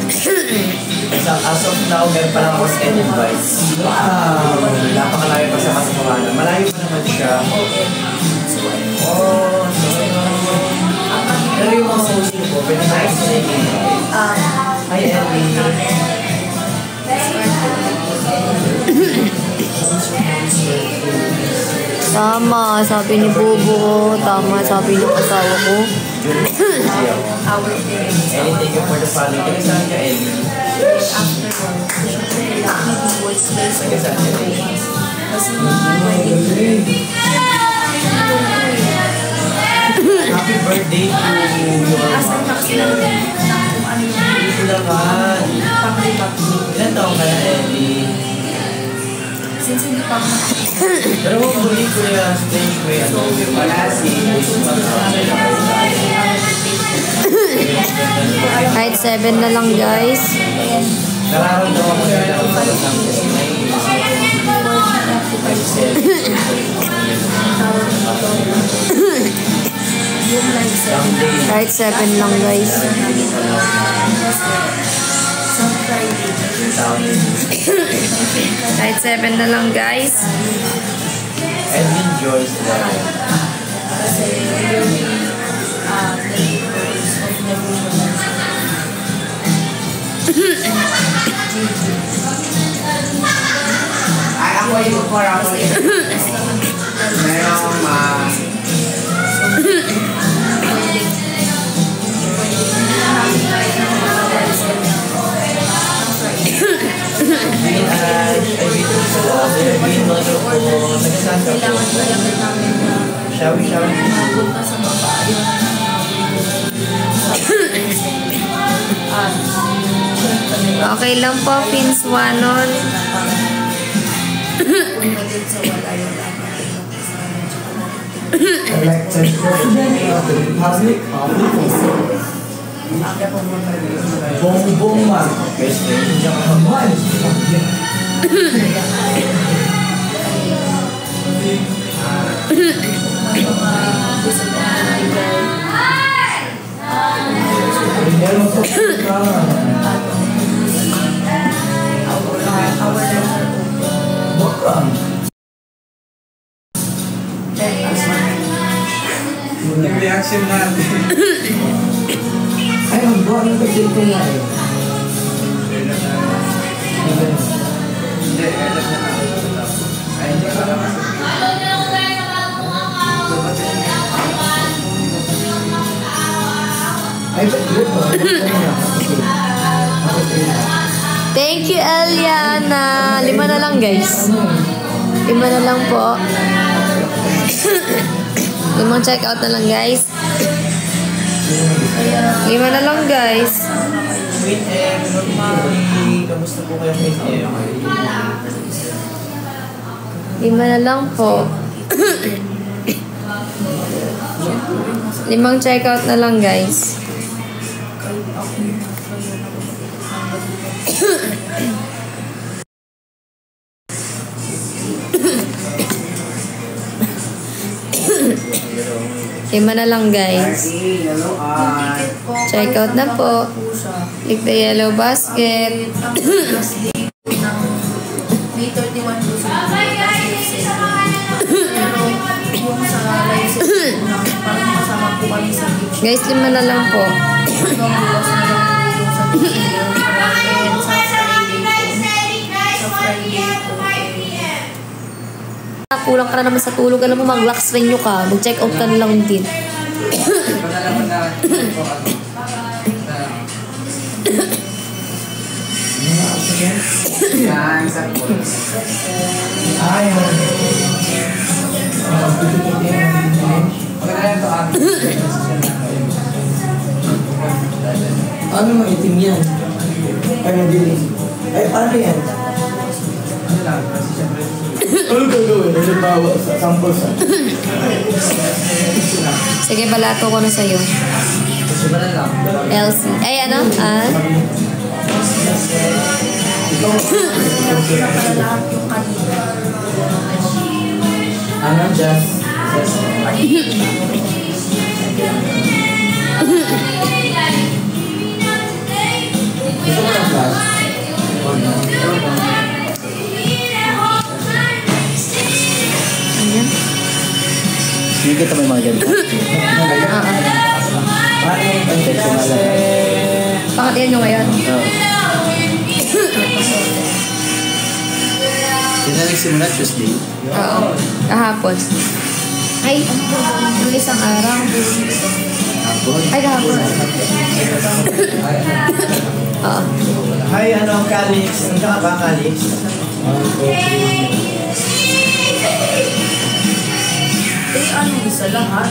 As of now, meron pa lang ako 10 invites. Wow! Napakalayo pa sa Kasamanan. Malayo pa naman siya. Oh, pero yung mga host ko, pwede na explain. Hi, Ellie. Tama, sabi ni Bobo ko. Tama, sabi ng asawa ko. Ellie, thank you for the following. Kaya saan ka, Ellie? Kaya saan ka, Ellie? Happy birthday to your Bulacan. Ilan taong ka na, Ellie? Since hindi pa ako Pero kung muli ko yung stage ko yung wala si Kahit 7 na lang guys. nararamdaman ko na ako ng Kahit 7 lang guys. Kahit 7 na lang guys. Edwin Joyce ay ako yung para ako merong Okay lang po, Pins Wanon. Elected President of the Republic of Philippines. Bongbong Marcos. Yung reaction natin. Ay, mag-buwan ng pagsit ko nga eh. Thank you, Eliana. 5 na lang, guys. 5 na lang po. 5 check out na lang, guys. 5 na lang, guys. Wait, kamusta po kayo, Wait, 5 na lang po. 5 check out na lang, guys. Lima na lang, guys. Check out na po. Click the yellow basket. May 31 po sa pero yung sa live session parang kasama po kami sa beach. Guys, 5 na lang po. Kulang ka na naman sa tulog. Alam mo, mag-lax venue ka. Mag-check out ka na lang din. Ano mga itim yan? Ay, madilim. Ay, paano yan? Ano gagawin? Halimbawa, sample sa... Sige, balato ko na sa'yo. Elsie. Ay, ano? Ah? Ano, just... Ayan. Hindi kita may mga ganito. Bakit yan nyo ngayon? Sino nagsimula? Tuesday? Oo. Kahapon. Ay, yung isang araw. Hapon? Ay, kahapon. Oo. Hi, ano, Calix? Nandiyan ka ba, Calix? Ano isa lang ha?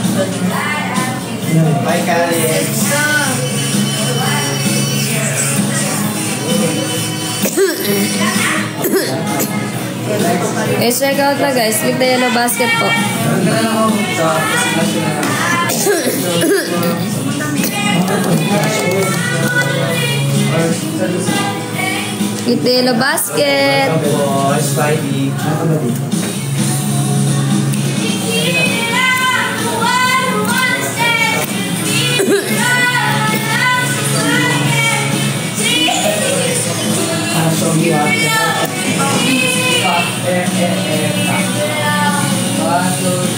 Hi, Calix. Guys, check out na, guys. Click the yellow basket po. Click the yellow basket. Boys, Spidey.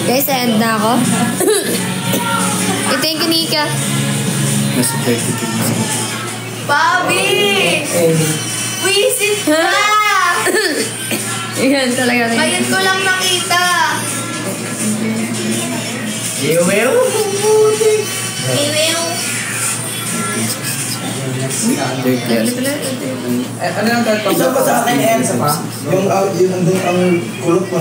Guys, end na ako. Thank you, Nika. Nasa 32 minutes. Bobby! Wisit ka! Yan talaga. Ngayon ko lang nakita. Iwew? Iwew. Ano yung tatapos? Isa pa sa akin, isa pa. Yung andun ang kulot mo.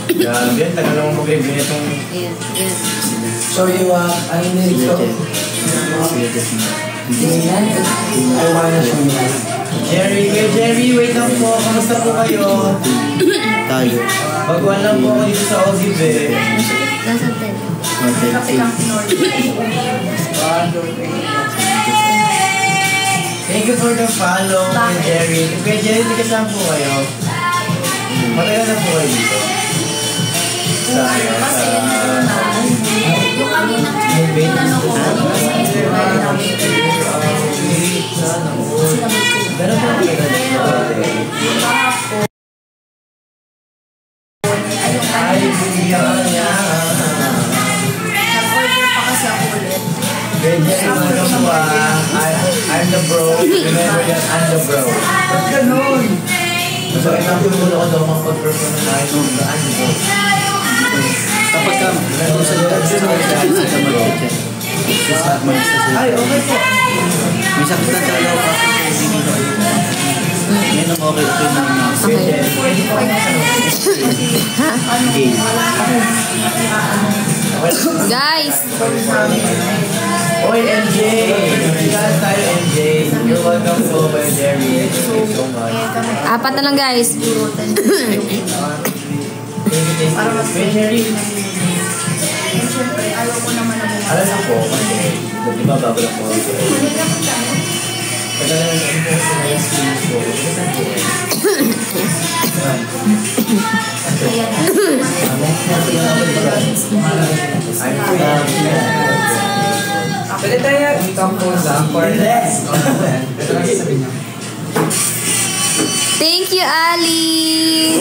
Grabe, tagal lang mo mag-review nitong... So, yung ano nito? Jerry, wait lang po. Kamusta po kayo? Tayo. Bagwan lang po ako dito sa Ogive. Nasa 10. Thank you for the follow, Kuya Jerry. Kuya Jerry, hindi kasama po kayo. Matagal na po kayo dito. Kasi yung kanina, tinanong ko, Ganun po kayo. Ay, bigyan niya. nag-order pa kasi ako ulit. Kuya Jerry, mga po I'm the bro. Remember that, I'm the bro. Ganun. So, itang tulong ko daw makapag-perform na tayo. I'm the bro. Kapag ka, kung sa mag-check. Ay, okay po. May sakit na talaga ako kasi hindi ko. Yan ang okay na naman. Okay. Guys, Oy, MJ! Kailan tayo, MJ? You're welcome po, Kuya Jerry. Thank you so much. 4 na lang guys. Thank you. Kuya Jerry, Siyempre, ayaw ko naman na alam na po, kasi di ba bago na po ako. Kaya lang yung po sa mga skills ko. Saan po? I'm free. Pwede tayo i-compose lang for less. Ito lang sasabihin niya. Thank you, Ali.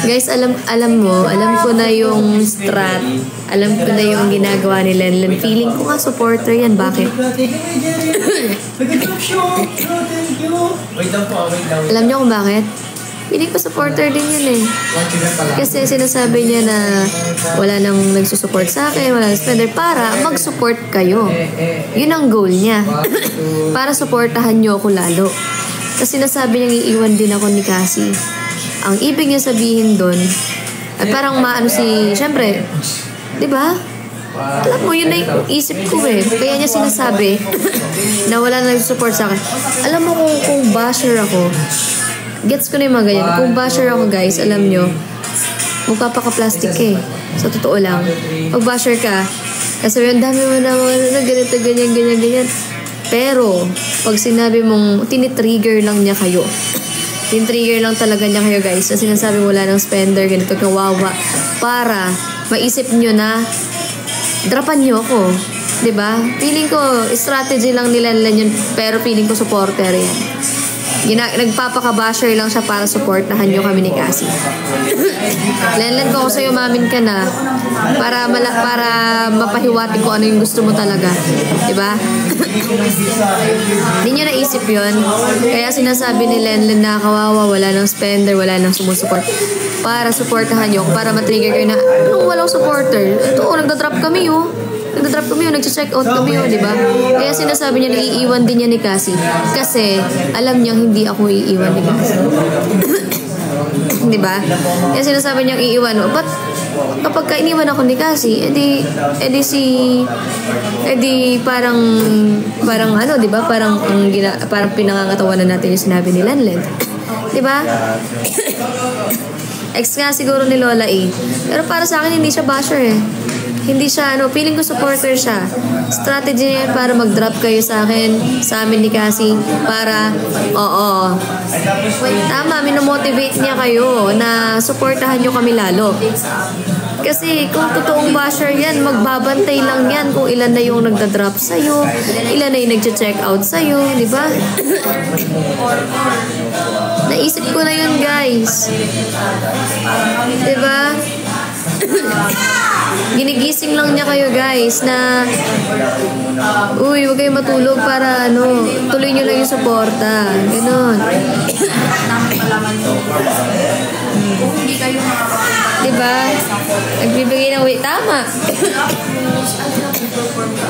Guys, alam ko na yung strat. Alam ko na yung ginagawa nila. Feeling ko nga supporter yan. Bakit? Wait lang po, wait lang. Alam niyo kung bakit? Feeling ko supporter din yun eh. Kasi sinasabi niya na wala nang nagsusupport sa akin, wala nang spender para mag-support kayo. Yun ang goal niya. Para supportahan niyo ako lalo. Kasi sinasabi niyang iiwan din ako ni Cassie. Ang ibig niya sabihin doon, ay parang maano si, syempre, di ba? Alam mo, yun na yung isip ko eh. Kaya niya sinasabi na wala nang nagsusupport sa akin. Alam mo kung basher ako, gets ko na yung mga ganyan. Kung basher ako guys, alam nyo, mukha pa ka-plastic eh. Sa totoo lang. Pag basher ka, kasi ang dami mo na ganito, ganyan. Pero, pag sinabi mong, tinitrigger lang niya kayo. Tinitrigger lang talaga niya kayo guys. Na sinasabi wala ng spender, ganito, kawawa. Para, maisip nyo na, drapan nyo ako. Diba? Feeling ko, strategy lang nila yun, pero feeling ko supporter yan. Nagpapaka-basher lang siya para supportahan nyo kami ni Cassie. Lenlen ko sa'yo, mamin ka na para mapahiwatig ko ano yung gusto mo talaga. Diba? Hindi nyo naisip yun. Kaya sinasabi ni Lenlen na kawawa, wala nang spender, wala nang sumusupport. Para supportahan nyo, para matrigger kayo na anong walang supporter? Ito, nagda-drop kami nag-check out kami di ba? Kaya sinasabi niya na iiwan din niya ni Cassie. Kasi alam niyang hindi ako iiwan ni Cassie. Di ba? Kaya sinasabi niyang iiwan. But kapag iniwan ako ni Cassie, edi parang ano, di ba? Parang pinangangatawanan natin yung sinabi ni Lenlen. Di ba? Ex nga siguro ni Lola eh. Pero para sa akin, hindi siya basher eh. Hindi siya, feeling ko supporter siya. Strategy niya para mag-drop kayo sa akin, sa amin ni Cassie, para, tama, minomotivate niya kayo na supportahan nyo kami lalo. Kasi kung totoong basher yan, magbabantay lang yan kung ilan na yung nagda-drop sa'yo, ilan na yung nag-check out sa'yo, di ba? Naisip ko na yun, guys. Di ba? Ginigising lang niya kayo guys na uy, huwag kayong matulog para tuloy nyo lang yung suporta. Ganon. Diba? Nagbibigay ng weight. Tama.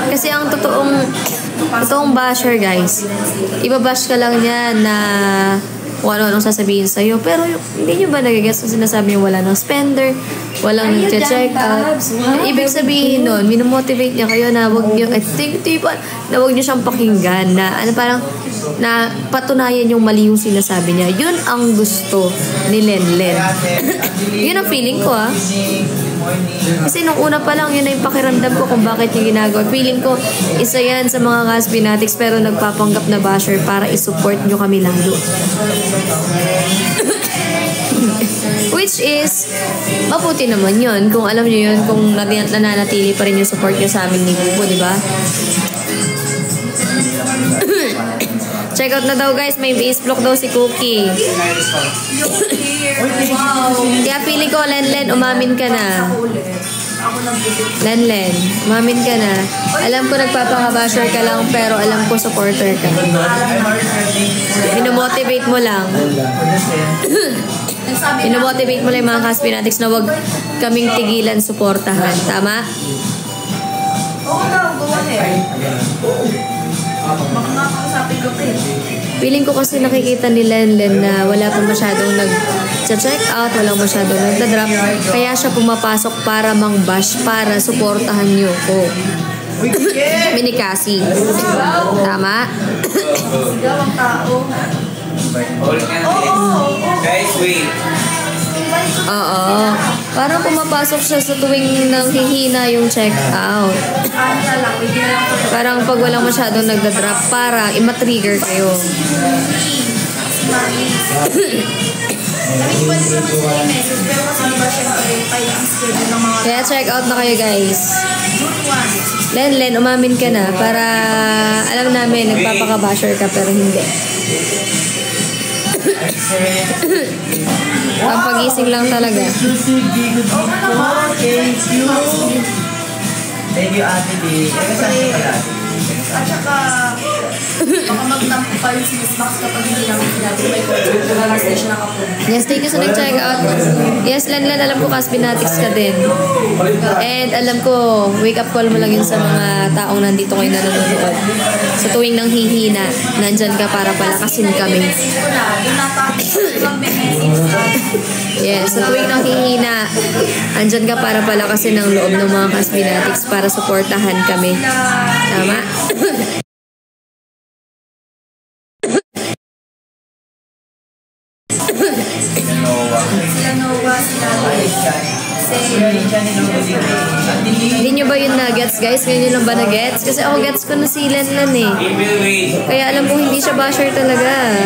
Kasi ang totoong basher guys, ibabash ka lang niya na kung ano-anong sasabihin sa'yo. Pero hindi nyo ba nagigets na sinasabi nyo wala ng spender, walang nag-check out? Ibig sabihin nun, minomotivate niya kayo na wag nyo, na wag nyo siyang pakinggan, na ano parang, na patunayan yung mali yung sinasabi niya. Yun ang gusto ni Lenlen. Yun ang feeling ko, ah. Kasi nung una pa lang, yun na yung pakiramdam ko kung bakit yung ginagawa. Feeling ko, isa yan sa mga Caspinatics pero nagpapanggap na basher para isupport nyo kami lalo. Which is, mabuti naman yun. Kung alam nyo yun, kung nananatili pa rin yung support nyo sa amin ni Bubo, di ba? Check out na daw guys, may base block daw si Cookie. Kaya feeling ko, Lenlen, umamin ka na. Lenlen, umamin ka na. Alam ko nagpapakabasher ka lang, pero alam ko supporter ka. Pinomotivate mo lang. Pinomotivate mo lang yung mga Caspinatics na wag kaming tigilan suportahan. Tama? Oo daw, go ahead. Baka makakausapin ka pa eh. Feeling ko kasi nakikita ni Lenlen na wala pa masyadong nag-check out, walang masyadong nagda-drop. Kaya siya pumapasok para mang-bash, para suportahan niyo ko. Mini Cassie. Tama? Sigaw ang tao. Guys, wait. Oo. Parang pumapasok siya sa tuwing nanghihina yung check out. Ano na lang, hindi na lang ko. Parang pag walang masyadong nagda-drop, para ima-trigger kayo. Pwede naman sila yung message, pero kasi diba syempre, kaya ang schedule ng mga Kaya check out na kayo guys. June 1. Lenlen, umamin ka na para alam namin nagpapaka-basher ka pero hindi. Ang pagising lang talaga. Thank you, Ate D. Saan ka pala, Ate D? At saka, baka magtampo pa yung si Miss Max kapag hindi namin sinabi may contact siya nakapunta. Yes, thank you sa nag-check out. Yes, Lenlen, alam ko Caspinatics ka din. And alam ko, wake up call mo lang yun sa mga taong nandito ngayon na nanonood. Sa tuwing nang hihina, nandyan ka para palakasin kami. Message ko na, yung natapos lang may message na. Yes, sa tuwing nang hihina, andyan ka para palakasin ang loob ng mga Caspinatics para suportahan kami. Tama? Sila Noah, sila Hindi nyo ba yun na-gets, guys? Ngayon nyo lang ba na-gets? Kasi ako gets ko na si Lenlen eh. Kaya alam ko hindi siya basher talaga.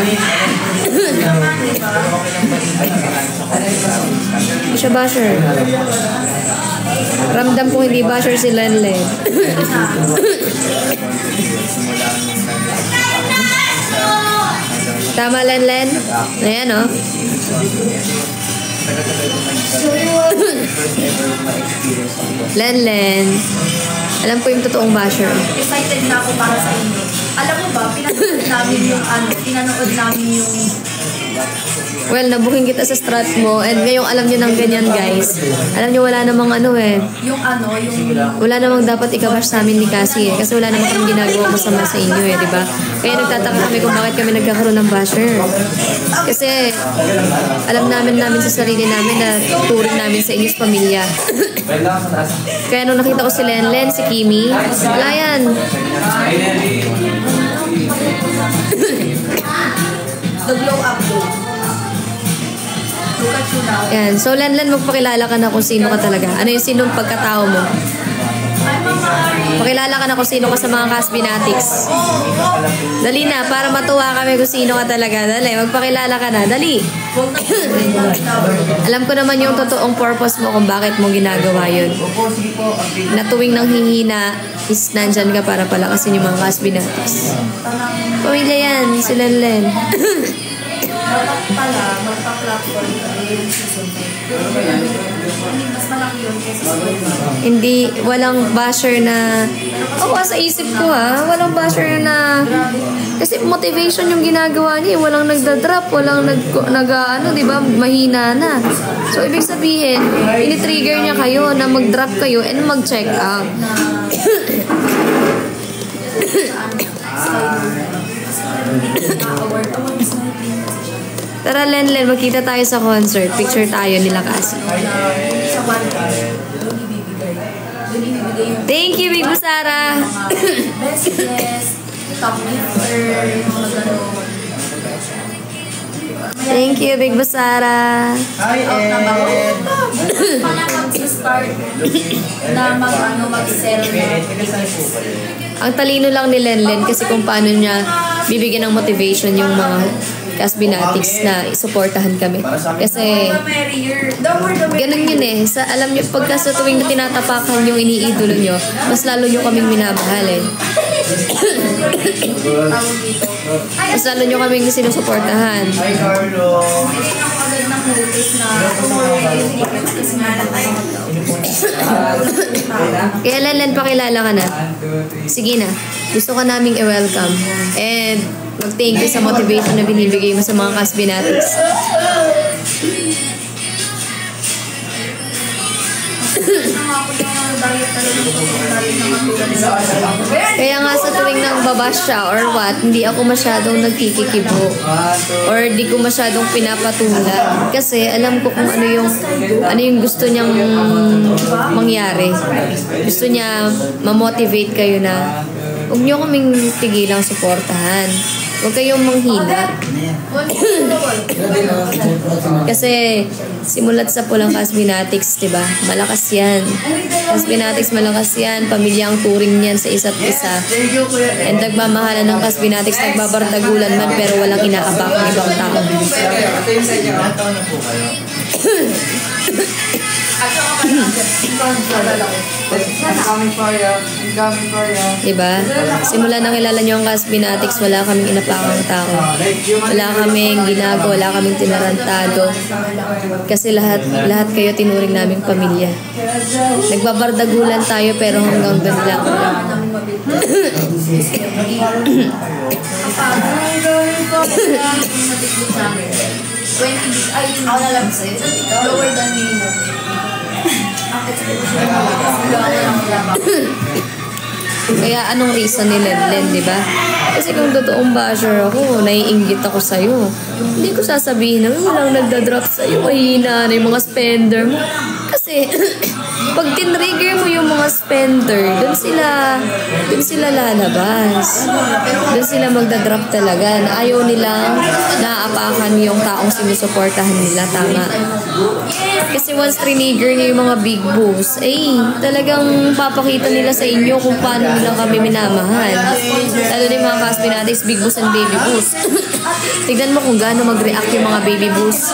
Hindi siya basher. Ramdam ko hindi basher si Lenlen. Tama, Lenlen? Ayan, oh. Lenlen, alam ko yung totoong basher. Excited na ako para sa inyo. Alam mo ba, pinanood namin yung Well, nabuking kita sa strat mo and ngayong alam nyo ng ganyan, guys. Alam nyo, wala namang ano eh. yung Wala namang dapat ikabash sa amin ni Cassie eh. Kasi wala namang kami ginagawa masama sa inyo eh, di ba? Kaya nagtataka kami kung bakit kami nagkakaroon ng basher. Kasi alam namin sa sarili namin na turing namin sa inyo sa pamilya. Kaya nung nakita ko si Lenlen, si Kimi, wala yan. the glow up though. Look at you now. Yan. So, Lenlen, magpakilala ka na kung sino ka talaga. Ano yung sinong pagkatao mo? Pakilala ka na kung sino ka sa mga Caspinatics. Dali na, para matuwa kami kung sino ka talaga. Dali, magpakilala ka na. Dali. Alam ko naman yung totoong purpose mo kung bakit mo ginagawa yun. Na tuwing nang hihina is nandyan ka para palakasin yung mga Caspinatics. Pamilya yan, si Lenlen. Magpa-platform yung season 10. Mas malaki yun kaysa sa Hindi, walang basher na, sa isip ko walang basher na, kasi motivation yung ginagawa niya, walang nagda-drop, walang diba, mahina na. So, ibig sabihin, ini-trigger niya kayo na mag-drop kayo and mag-check out. Tara, Lenlen, magkita tayo sa concert. Picture tayo nila kasi. Sa one day, doon ibibigay. Doon ibibigay yung Thank you, Big Busara. messages, top gifter, yung mga gano'n. Thank you, Big Busara. Hi, Ed! Pala mag-start na mag-sell na tickets. Ang talino lang ni Lenlen kasi kung paano niya bibigyan ng motivation yung mga Casbinatics na isuportahan kami. Kasi ganun yun eh. Alam niyo, pagka sa tuwing na tinatapakan yung iniidolo niyo, mas lalo niyo kaming minamahal eh. Mas lalo niyo kaming sinusuportahan. Hi, Carlo! Hindi ako agad ng notice na yung tickets kasi Kaya Lenlen, pakilala ka na. Sige na. Gusto ka naming i-welcome. And mag-thank you sa motivation na binibigay mo sa mga Casbinatics. Kaya nga sa tuwing nang babash siya or what, hindi ako masyadong nagkikikibo. Or di ko masyadong pinapatulan. Kasi alam ko kung ano yung gusto niyang mangyari. Gusto niya ma-motivate kayo na huwag niyo kaming tigilang suportahan. Huwag kayong manghina. Kasi simulat sa pulang Casbinatics, diba? Malakas yan. Casbinatics, malakas yan. Pamilya ang turing niyan sa isa't isa. And nagmamahalan ng Casbinatics, nagbabardagulan man pero walang inaabak ng ibang tao. I'm coming for you. I'm coming for you. Diba? Simula na kilala niyo ang Casbinatics, wala kaming inapakang tao. Wala kaming ginagawa, wala kaming tinarantado. Kasi lahat kayo tinuring naming pamilya. Nagbabardagulan tayo pero hanggang doon lang. Ako na lang sa'yo. Lower than minimum. Kaya anong reason ni Lenlen, di ba? Kasi kung totoong basher ako, naiinggit ako sa'yo. Hindi ko sasabihin na walang nagdadrop sa'yo. Ay, na yung mga spender mo. Kasi, pag tinrigger mo yung mga spender, dun sila lalabas. Dun sila magdadrop talaga. Na ayaw nilang naaapakan yung taong sinusuportahan nila. Tama. Kasi once trigger niyo yung mga big boss, talagang papakita nila sa inyo kung paano nila kami minamahal. Lalo na yung mga Casbinatics, big boss and baby boss. Tignan mo kung gaano mag-react yung mga baby boss,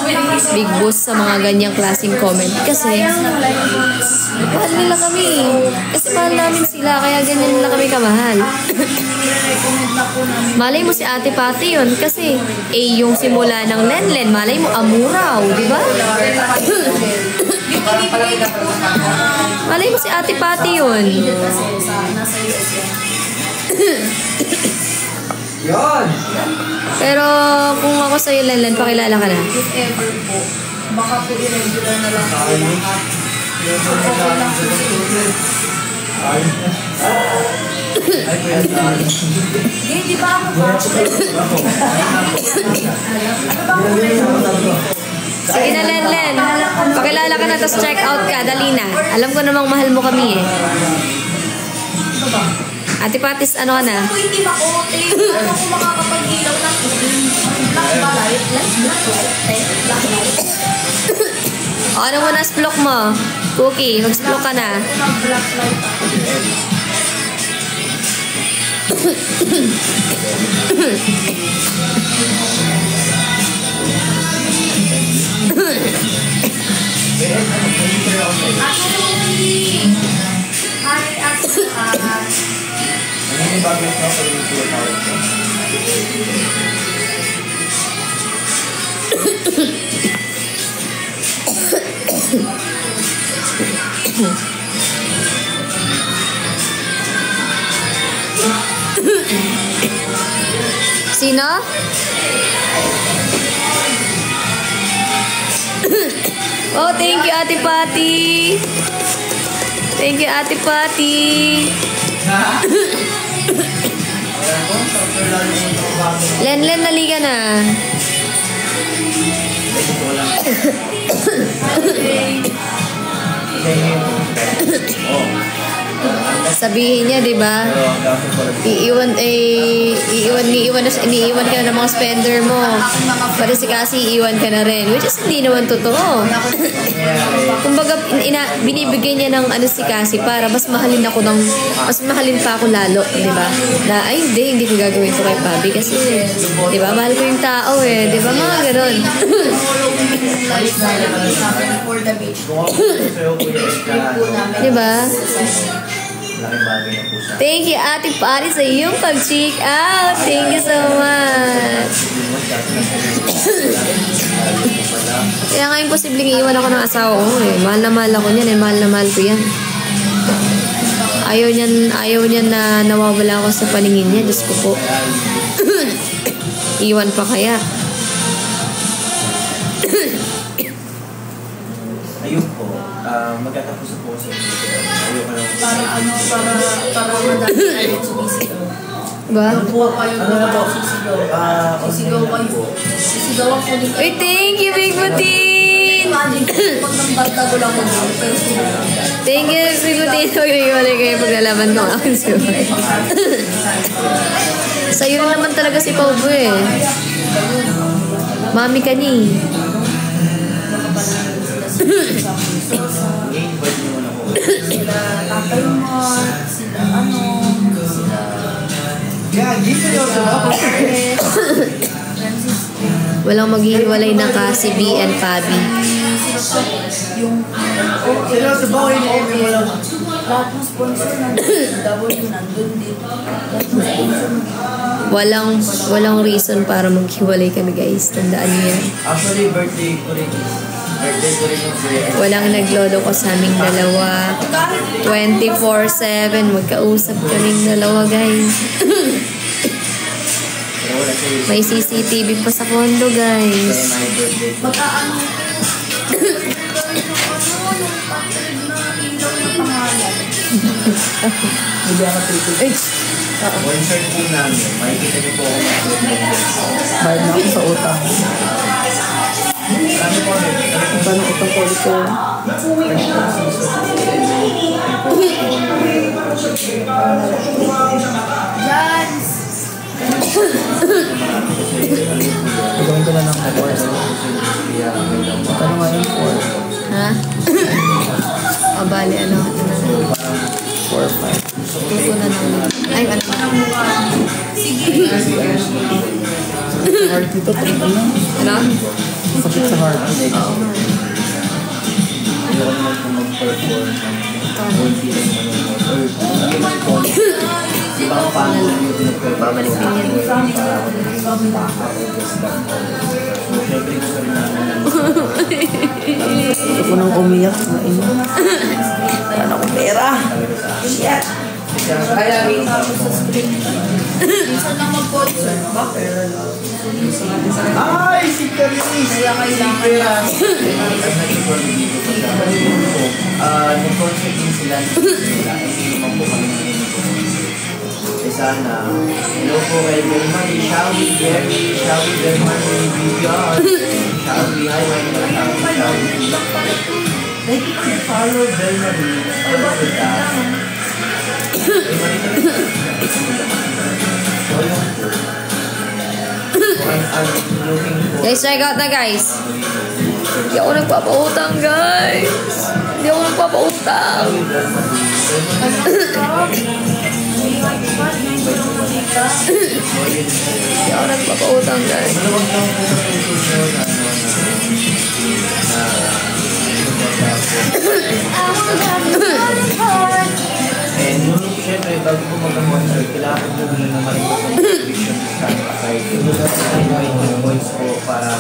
big boss sa mga ganyang klaseng comment. Kasi, mahal nila kami. Kasi mahal namin sila, kaya ganyan nila kami kamahal. Malay mo si Ate Pati yun, kasi yung simula ng Lenlen, malay mo Amuraw, di ba? Malay mo si Ate Pati yun. Yun! Pero kung ako sa'yo, Lenlen, pakilala ka na. If ever po, baka po irregular na lang po lahat. Okay lang po di ba ako ba? Sige na, Lenlen. Pakilala ka na, tapos check out ka. Dali na. Alam ko namang mahal mo kami eh. Ate Patis, ano ka na? Ako hindi makote. Ano ako makakapag-ilaw ng black ba light? Black light. O, ano mo na splok mo? Cookie, mag-splok ka na. Black light. Sino? Oh, thank you, Ate Pati. Thank you, Ate Pati. Lenlen, naliga na. Sabihin niya, di ba? Iiwan ka na ng mga spender mo. Pati si Cassie, iiwan ka na rin. Which is hindi naman totoo. Kumbaga, binibigay niya ng si Cassie para mas mahalin pa ako lalo, di ba? Na, ay hindi ko gagawin to kay Pabi kasi, di ba, mahal ko yung tao eh. Di ba, mga ganon. Di ba? Thank you, Ate Pari, sa iyong pag-check out. Thank you so much. Kaya nga imposibleng iiwan ako ng asawa ko eh. Mahal na mahal ako niyan eh. Mahal na mahal ko yan. Ayaw niyan na nawawala ako sa paningin niya. Diyos ko po. Iwan pa kaya. Ayun po. Magtatapos po sa ayoko lang. Para madami ang sumisigaw. Ba? Sisigaw kayo. Sisigaw ako din kayo. Uy, thank you, Big Matin! Imagine, pag nang banda ko lang ako, pero Thank you, Big Matin. Huwag kayo paglalaban ko ang akin sa'yo. Sa'yo rin naman talaga si Paubo eh. Mami ka ni. sila Tatay Mark, sila Walang maghihiwalay na ka si B and Pabi. Yung lahat ng sponsor nandun din. Walang reason para maghiwalay kami, guys. Tandaan niyo yan. Actually, birthday ko rin yung kuya. Walang naglolo ko sa aming dalawa. 24/7. Magkausap kaming dalawa, guys. May CCTV pa sa condo, guys. Mag-aano Concert po namin, makikita niyo po ako Bayad na ako sa utang. Paano utang ko ulit ko? Jans! Gawin ko na ng 4. Paano nga yung 4? Ha? O, bali, ano? 4 or 5. Tuto na naman. Ay, ano? Sige. Heart dito, ano? Ano? Sakit sa heart. Oo. Ayoko naman po mag-perform ng worthy lang naman or ibang paano lang yung pinag-perform. Babalik din yan. Siyempre gusto rin namin Gusto ko nang umiyak na ina. Paano ko pera? Shit! Minsan lang mag-concert. Bakit? ay, si Karis! Kaya kailangan nag-concert din sila hindi naman po kami sana hello po kay Germany, Shawi, Gary, Shawi, Germany, Vivian, Shawi, hi, my name is Shawi. Thank you for the follow, Germany. Guys, check out na, guys. Hindi ako nagpapautang, guys. Hindi ako nagpapautang. Hindi ako nagpapautang, guys. And syempre, bago po mag-concert, kailangan po na marimot ang contribution sa aside. Invite yung voice po para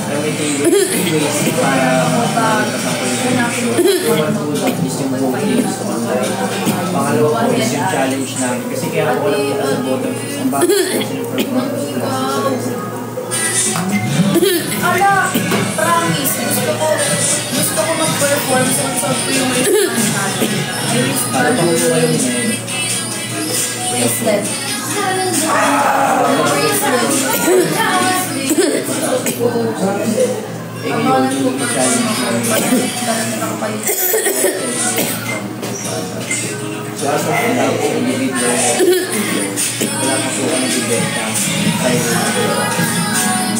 gamitin yung ways para makakasang po yung one po at least yung voting sa online. Pangalawa po is yung challenge namin. Kasi kaya ako lang po sa bottom ang bakit po sila performance. Ala, promise, gusto ko mag-perform sa yung restaurant natin. I wish to do bracelet. Bracelet. Abangan ko pa rin nakapayos. So, as of now, individual, wala pa po kami bibenta.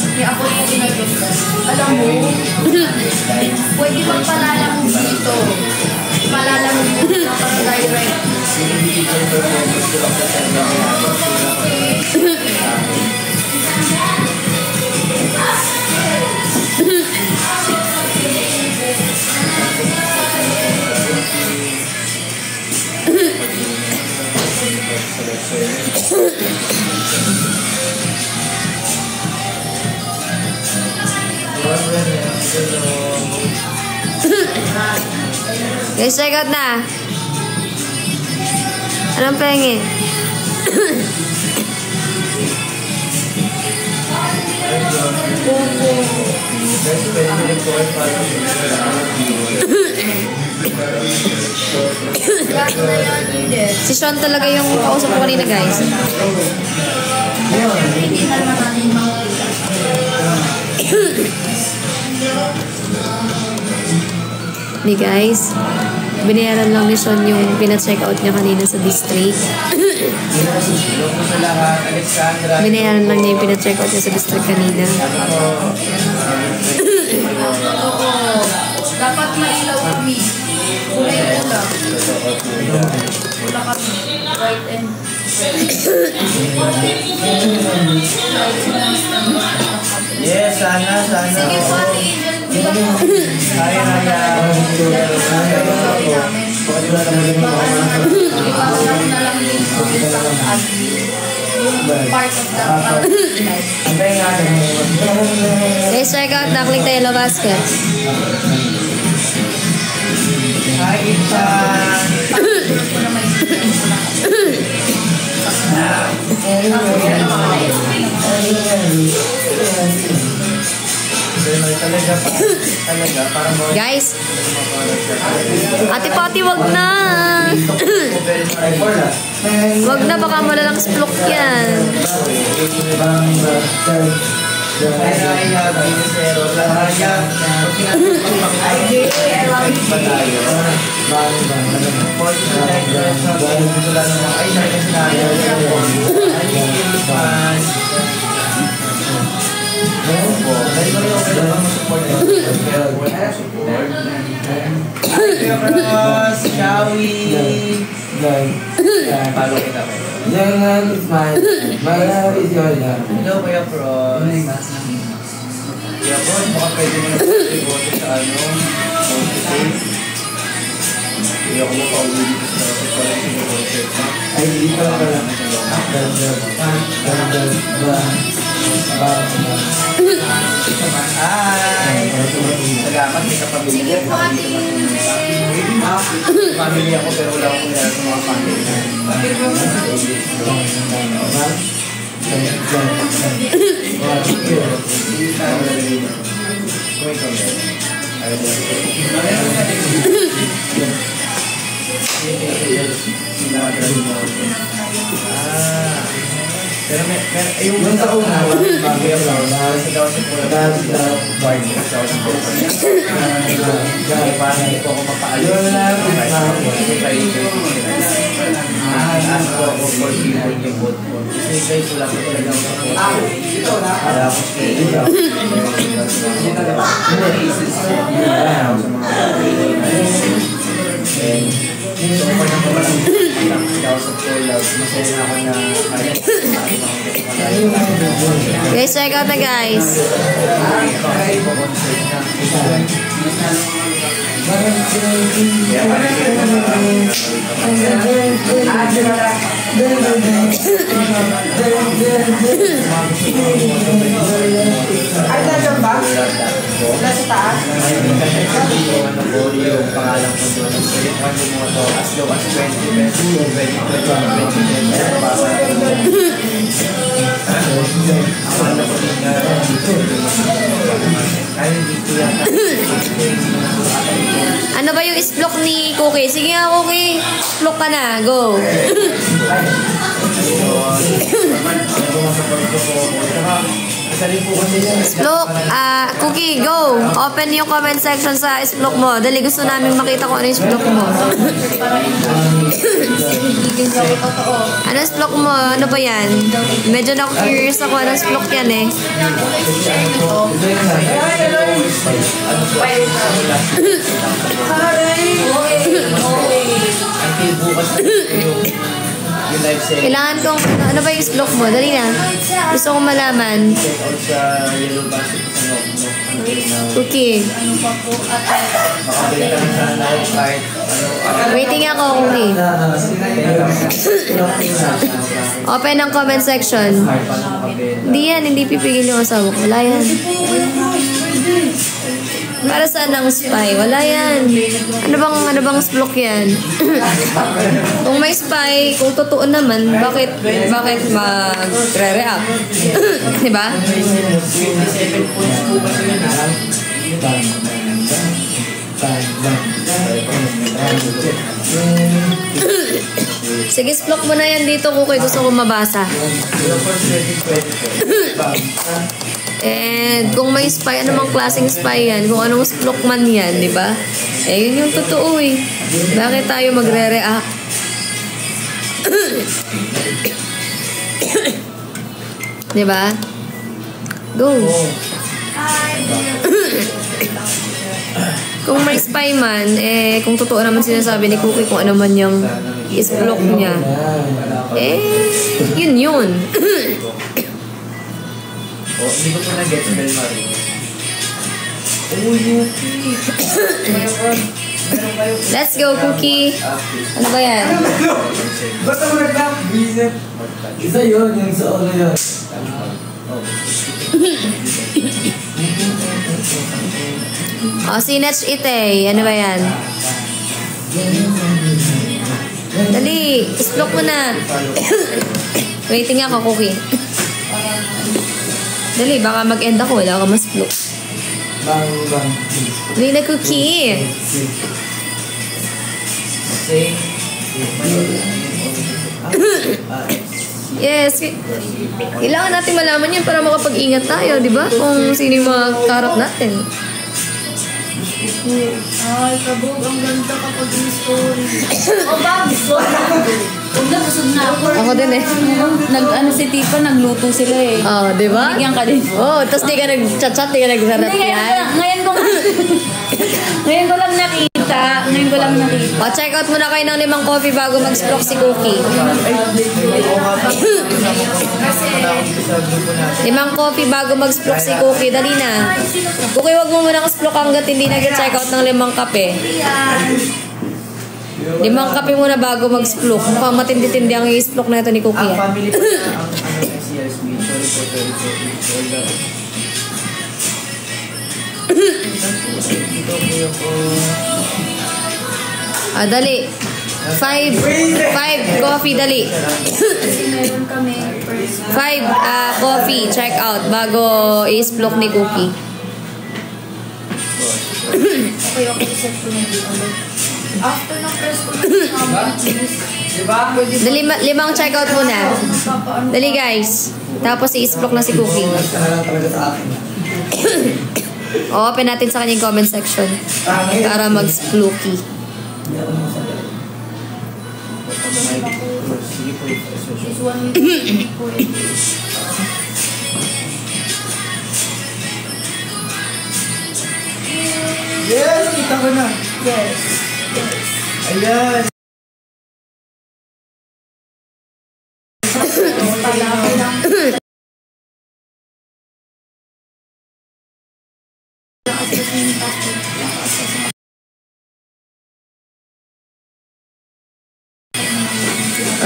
Kaya ako yung ginagawa. Alam mo, pwede magpalala mo dito. Palala mo dito na para direct. Individual performance ko lang sa Guys, check out na. Anong pengen? Si Sean talaga yung kausap ko kanina, guys. Hindi na naman natin makikita. Ni guys, binayaran lang ni Sean yung pina-check out niya kanina sa district. Binayaran lang niya yung pina-check out niya sa district kanina. Dapat mailaw kami. Kulay ula. Ula kami. Right and yes, sana. sige po, Kaya ipapasok na lang din po sa part of the Guys, check out na Click Tayo Basket. Guys, Ate Pati, wag na. Wag na, baka malalang splok yan. Follow kita kayo. Jangan smile. My love is your love. Hello, Kuya Pros. Kuya Pros, baka pwede mo na pag-ibote sa Kuya ko mapauwi dito sa concert na. Ay, dito ka lang. Hi! Salamat, may kapamilya. sige po ate. Family ako pero wala akong kaya sa mga family. Pero yung sa una, bagay ako lang. Sa daw sa pula, ward mo sa daw sa pula. Kaya parang hindi ko ako mapaalis. Kasi kayo ask ko ako for people yung vote ko. Kasi guys, wala ko talaga ako support. Wala ako sa so, pag napawalang daw sa pula, masaya na ako na kaya. Guys, check out na guys. Ay, nandiyan ba? Nasa taas? Yung pangalan ko doon. Pwede ko mo ito as low as 20 pesos. 20 akala ko din nga ay hindi ko yata. Ano ba yung isplok ni Cookie? Sige nga, Cookie. Isplok ka na. Go. Saka Isa rin po kasi sa... Splok, Cookie, go! Open yung comment section sa splok mo. Dali, gusto namin makita kung ano yung splok mo. Ano splok mo? Ano ba yan? Medyo na-curious ako. Anong splok yan eh? Until bukas yung live session. Kailangan kong, ano ba yung splok mo? Dali na. Gusto kong malaman. Check out sa Yellow Basket until now. Cookie. Makabili ka rin sa live kahit Waiting ako, Cookie. Open ang comment section. Hindi yan, hindi pipigil yung asawa ko. Wala yan. Para saan ang spy? Wala yan. Ano bang splok yan? Kung may spy, kung totoo naman, bakit magre-react? Diba? 27 points po kasi yun. Sige, splok mo na yan dito, Cookie. Gusto ko mabasa. And kung may spy, anumang klaseng spy yan, kung anong splok man yan, di ba? Eh, yun yung totoo eh. Bakit tayo magre-react? Di ba? Go. Kung may spy man, eh, kung totoo naman sinasabi ni Cookie kung ano man yung splok niya, eh, yun. Oh, hindi ko po na-get Bel Marie. Oh, Yuki. Let's go, Cookie. Ano ba yan? Basta mo nag-visit. Isa yun, yung sa ulo yun. Sinach ite. Ano ba yan? Dali, splok mo na. Waiting ako, Cookie. Dali, baka mag-end ako. Wala ka mas splok. Bang. Dali na, Cookie. Yes. Kailangan natin malaman yan para makapag-ingat tayo, di ba? Kung sino yung mga karap natin. Ay, kabog, ang ganda kapag yung story. Huwag na, busog na ako. Ako din eh. Ano si Tifa, nagluto sila eh. Oh, di ba? Bigyan ka din. Oh, tapos di ka nag-chat-chat, di ka nagsarap Hindi, yan. ngayon ko lang nakita. O, check out muna kayo ng 5 coffee bago mag-splok si Cookie. 5 coffee bago mag-splok si Cookie. Dali na. Cookie, wag mo muna ka-splok hanggat hindi nag-check out ng 5 kape. 5 kape muna bago mag-splok. Mukhang matindi-tindi ang i-splok na ito ni Cookie. Ang family po na ang CSB. Sorry po. Dito po yung Dali. 5 coffee, dali. 5 coffee, check out bago i-splok ni Cookie. Okay, set ko na dito. After ng press ko na Dali, 5 check out muna. Dali guys. Tapos i-splok na si Cookie. Open natin sa kanyang comment section para mag-splooky. Yes, kita ko na. Yes. Ayan.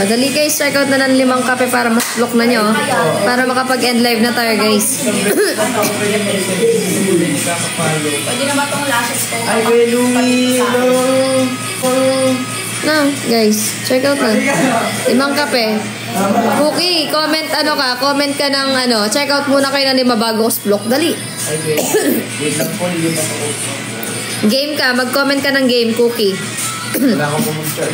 Dali guys, check out na ng 5 kape para mas block na nyo. Para makapag-end live na tayo guys. Pwede na ba itong lashes ko? Ay, Kuya Louie. No, guys, check out na. 5 kape. Cookie, comment comment ka ng check out muna kayo ng 5 bago block. Dali. Wait lang po, hindi pa ako. Game ka, mag-comment ka ng game, Cookie. Wala akong pumunta.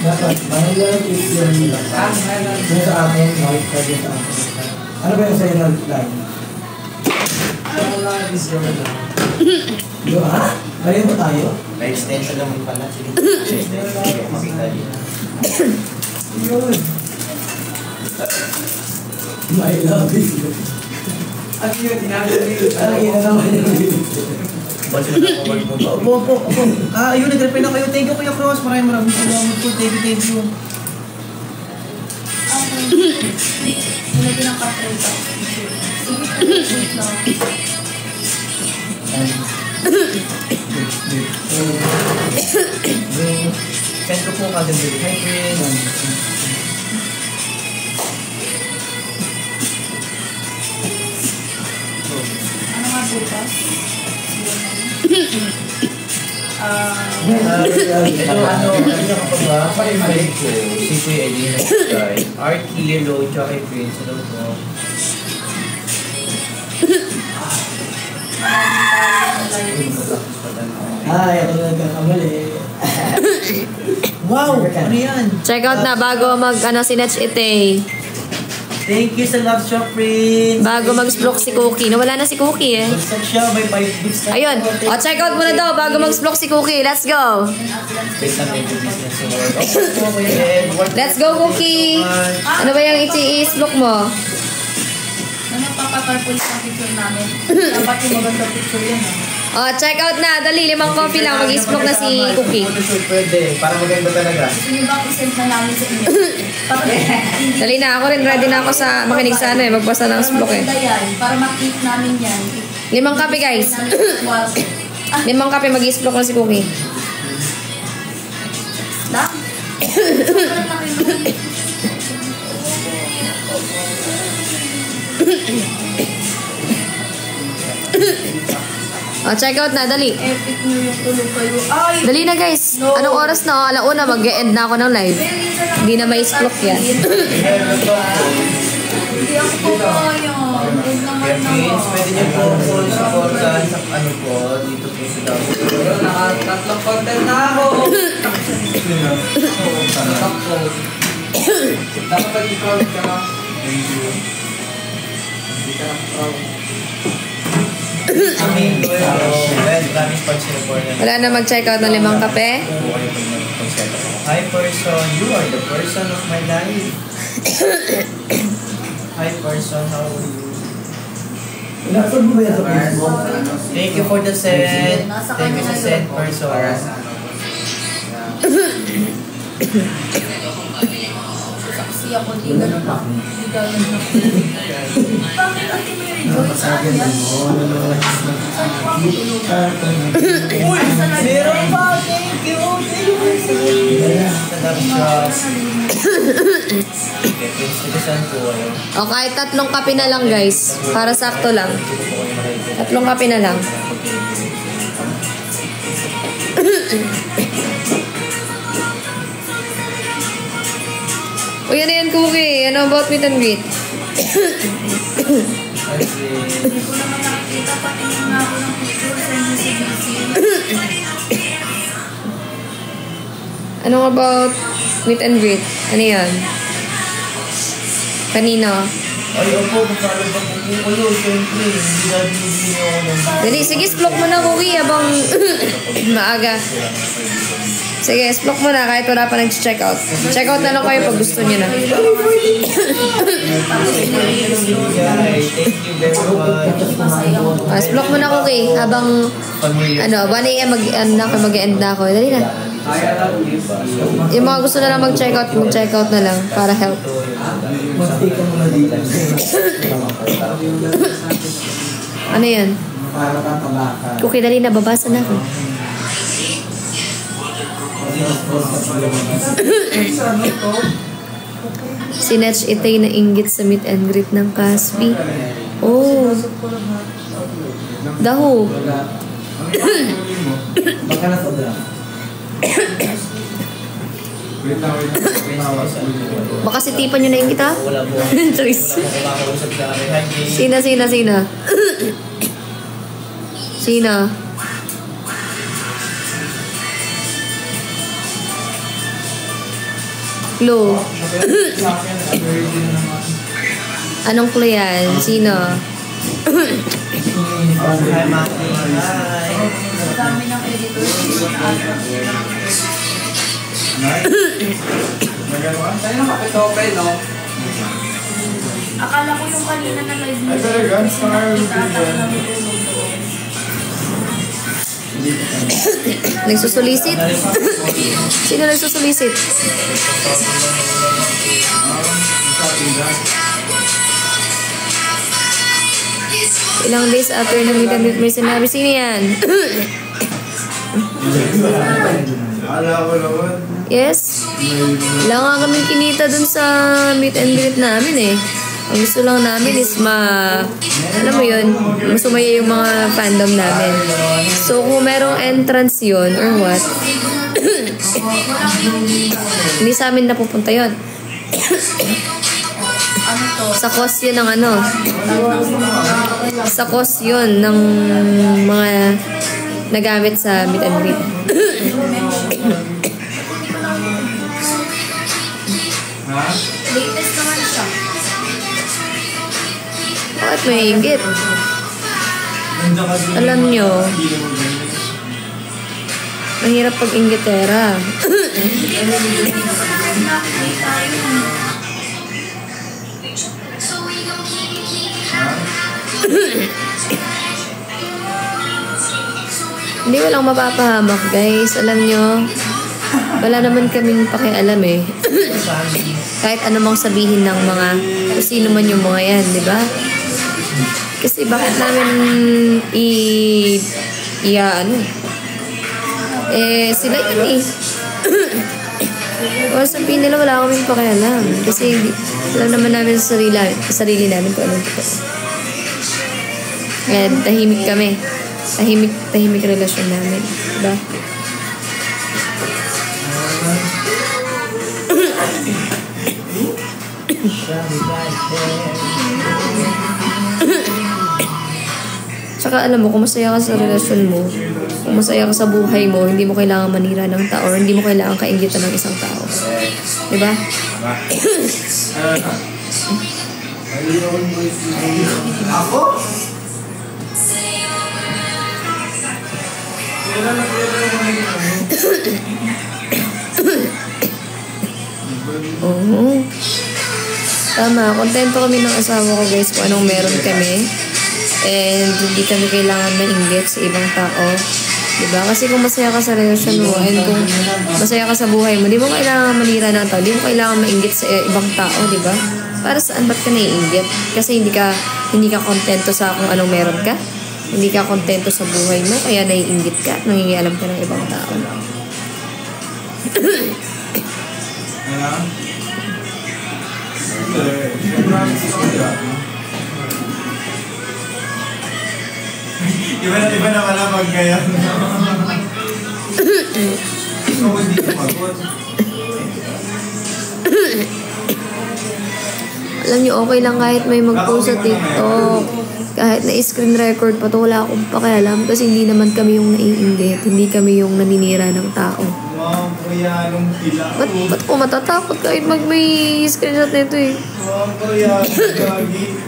Dapat, mahal is yung nila. Yung sa akin, mahal ka din sa akin. Ano ba yung sa'yo na line? Yo, ha? Ngayon ba tayo? May extension naman pala. Sige. Extension. Makita din. Yun. My love is you. Ano yun? Tinagawin. Ang ina naman yung Opo. Ayun, nag-reply na kayo. Thank you, Kuya Cross. Maraming salamat po. Thank you. Nilagyan ng kaprito. Send ko po kagad din. Hi, friends. Ano nga bukas? Ito ano niya kapag ba? Friend ko. Si Kuya Eddie na subscribe. Artie, hello. Tsaka kay Prince. Hello po. Ay, ako nagkakamali. Wow! Ano yan? Check out na bago si Netch Ite. Thank you sa Love Shop, Prince. Bago mag-splok si Cookie. Nawala na si Cookie eh. Bagsak siya. May 5 bits na. Ayun. O, check out muna daw bago mag-splok si Cookie. Let's go. Wait lang, medyo business yung work. Okay po, Kuya Ed. Let's go, Cookie. Ano ba yung i-splok mo? Ano papaparpulis ang picture namin? Dapat yung maganda picture yan. O, check out na. Dali, 5 coffee lang. Mag-splok na si Cookie. Photoshoot pwede. Para maganda talaga. Gusto niyo ba i-send na namin sa inyo? Dali na. Ako rin. Ready na ako sa makinig sa ano eh. Magbasa ng splok eh. Maganda yan. Para makip namin yan. 5 kape, guys. 5 kape. Mag-splok na si Cookie. Lang? Sobrang laki nun. O, check out na. Dali. Epic nyo yung tulog kayo. Ay! Dali na, guys. Anong oras na? Alauna, mag-e-end na ako ng live. Hindi na may splok yan. Hindi ako po kaya. Huwag naman Prince, pwede niyo po supportan sa ano po, dito po sa Davao. Naka-tatlong content na ako. Dapat pag-i-proud ka na. Hindi ka na proud. Amin, well, promise pag sinuport na. Wala na mag-check out ng 5 kape. Hi person, you are the person of my life. Hi person, how are you? Nasaan mo ba yan sa Facebook? Thank you for the send. Thank you sa send person. saksi ako. Di ganun pa. Di ganun pa. Bakit Ate Mary Joy? Saan yan? Uy! Meron pa! Thank you! O, kahit 3 kape na lang, guys. Para sakto lang. 3 kape na lang. Uy, ano yan, Cookie? Ano about meet and greet? Hindi ko naman nakikita. Patingin nga ako ng picture sa inyo si BC. Anong about meet and greet? Ano yan? Kanina. Ay, opo, magkaroon pa po kayo. Siyempre, hindi na binibigyan ako ng... Dali, sige, splok mo na, Cookie, habang maaga. Sige, splok mo na kahit wala pa nag-check out. Check out na lang kayo pag gusto nyo na. Thank you very much. Splok mo na, Cookie, habang ano, 1 a.m. mag-end na ako. Dali na. Yung mga gusto na lang mag-check out na lang para help. Mag-take ka muna dito. Ano yan? Para tatabaka. Cookie, dali na. Babasa na ako. Si Netch Itay na inggit sa meet and greet ng Caspi. Oh. Daho. Baka na sobra. Baka si Tipa nyo na inggit, ha? Wala po. Charis. Wala po makakausap sa akin. Hi, Jay. Sina. Sino? Clue. Anong clue yan? Sino? Hi, Maki. Hi. Sa dami ng editor. Tayo ng kapitope, no? Akala ko yung kanina na live mo. Ay, talaga? Nagsusulisit? Sino nagsusulisit? Ilang days after na meet and greet may sinabi, sino yan? Yes? Wala nga kami kinita dun sa meet and greet namin eh. Ang gusto lang namin is alam mo yun, masumaya yung mga fandom namin. So kung merong entrance yun or what, hindi sa amin napupunta yun. Sa cost yun ng ano, sa cost yun ng mga nagamit sa meet and greet. Latest naman siya. Bakit may inggit? Alam nyo, mahirap pag inggitera. Hindi walang mapapahamak, guys. Alam nyo, wala naman kaming pakialam eh. Kahit anumang sabihin ng mga kung sino man yung mga yan, di ba? Kasi bakit namin sila yun eh. O sabihin nila wala kaming pakialam. Kasi alam naman namin sa sarili namin kung anong totoo. Kaya tahimik kami. Tahimik relasyon namin. Diba? Tsaka alam mo, kung masaya ka sa relasyon mo, kung masaya ka sa buhay mo, hindi mo kailangan manira ng tao or hindi mo kailangan kainggitan ng isang tao. Diba? Ako? Oo. Tama, kontento kami ng asawa ko guys kung anong meron kami. And hindi kami kailangan mainggit sa ibang tao. Diba? Kasi kung masaya ka sa relasyon mo and kung masaya ka sa buhay mo, di mo kailangan manira ng tao. Di mo kailangan mainggit sa ibang tao, diba? Para saan ba't ka naiinggit? Kasi hindi ka kontento sa kung anong meron ka. Hindi ka kontento sa buhay mo, kaya naiinggit ka, nangingialam ka ng ibang tao. Iba na pala pag kaya. Hindi kumagot. Alam niyo, okay lang kahit may mag-post sa TikTok. Kahit na-screen record pa to, wala akong pakialam kasi hindi naman kami yung naiinggit. Hindi kami yung naninira ng tao. Wow, kuya, nung pila. Ba't ko matatakot kahit may screenshot nito eh? Wow, kuya, gagi.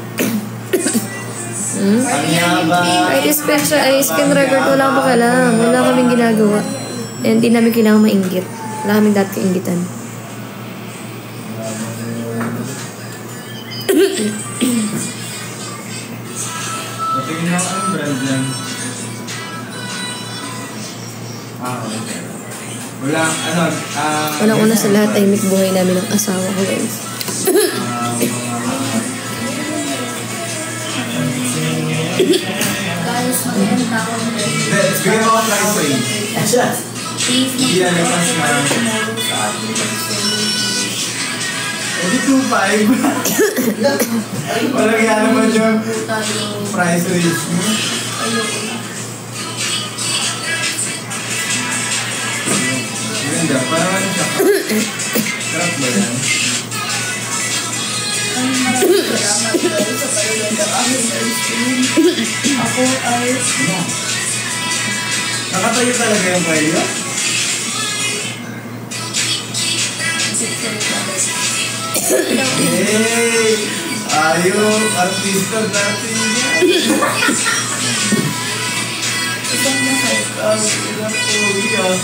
Kahit screen record, wala akong pakialam. Wala kaming ginagawa. And hindi namin kailangan mainggit. Wala kaming dapat kainggitan. Tingin ako ang brand yan. Okay. Walang una sa lahat, tahimik buhay namin ng asawa ko guys. Guys, maganda ako. Bigyan mo ako price range. Hindi na nagpas na. Hindi 2.5. Walang yan naman yung price range mo. Ganda, parang ano siya. Sarap ba yan? Ako ay Nakatayo talaga yung kwelyo? Hey! Ayun! Artista natin yan! Ang ilang pogi ah.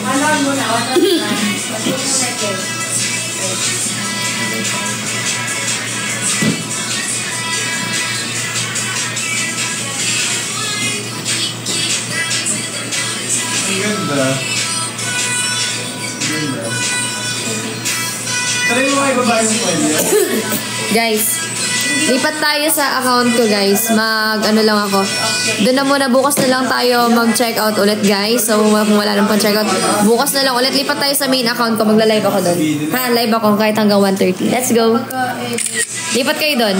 Alam mo na, wala na. Pasok mo na kayo. Ang ganda. Ang ganda. Try mo kayo babae sa kwelyo. Guys, lipat tayo sa account ko guys. Ano lang ako. Doon na muna, bukas na lang tayo mag-check out ulit guys. So kung wala nang pang-check out, bukas na lang ulit. Lipat tayo sa main account ko. Magla-live ako doon. Ha, live ako kahit hanggang 1:30. Let's go. Lipat kayo doon.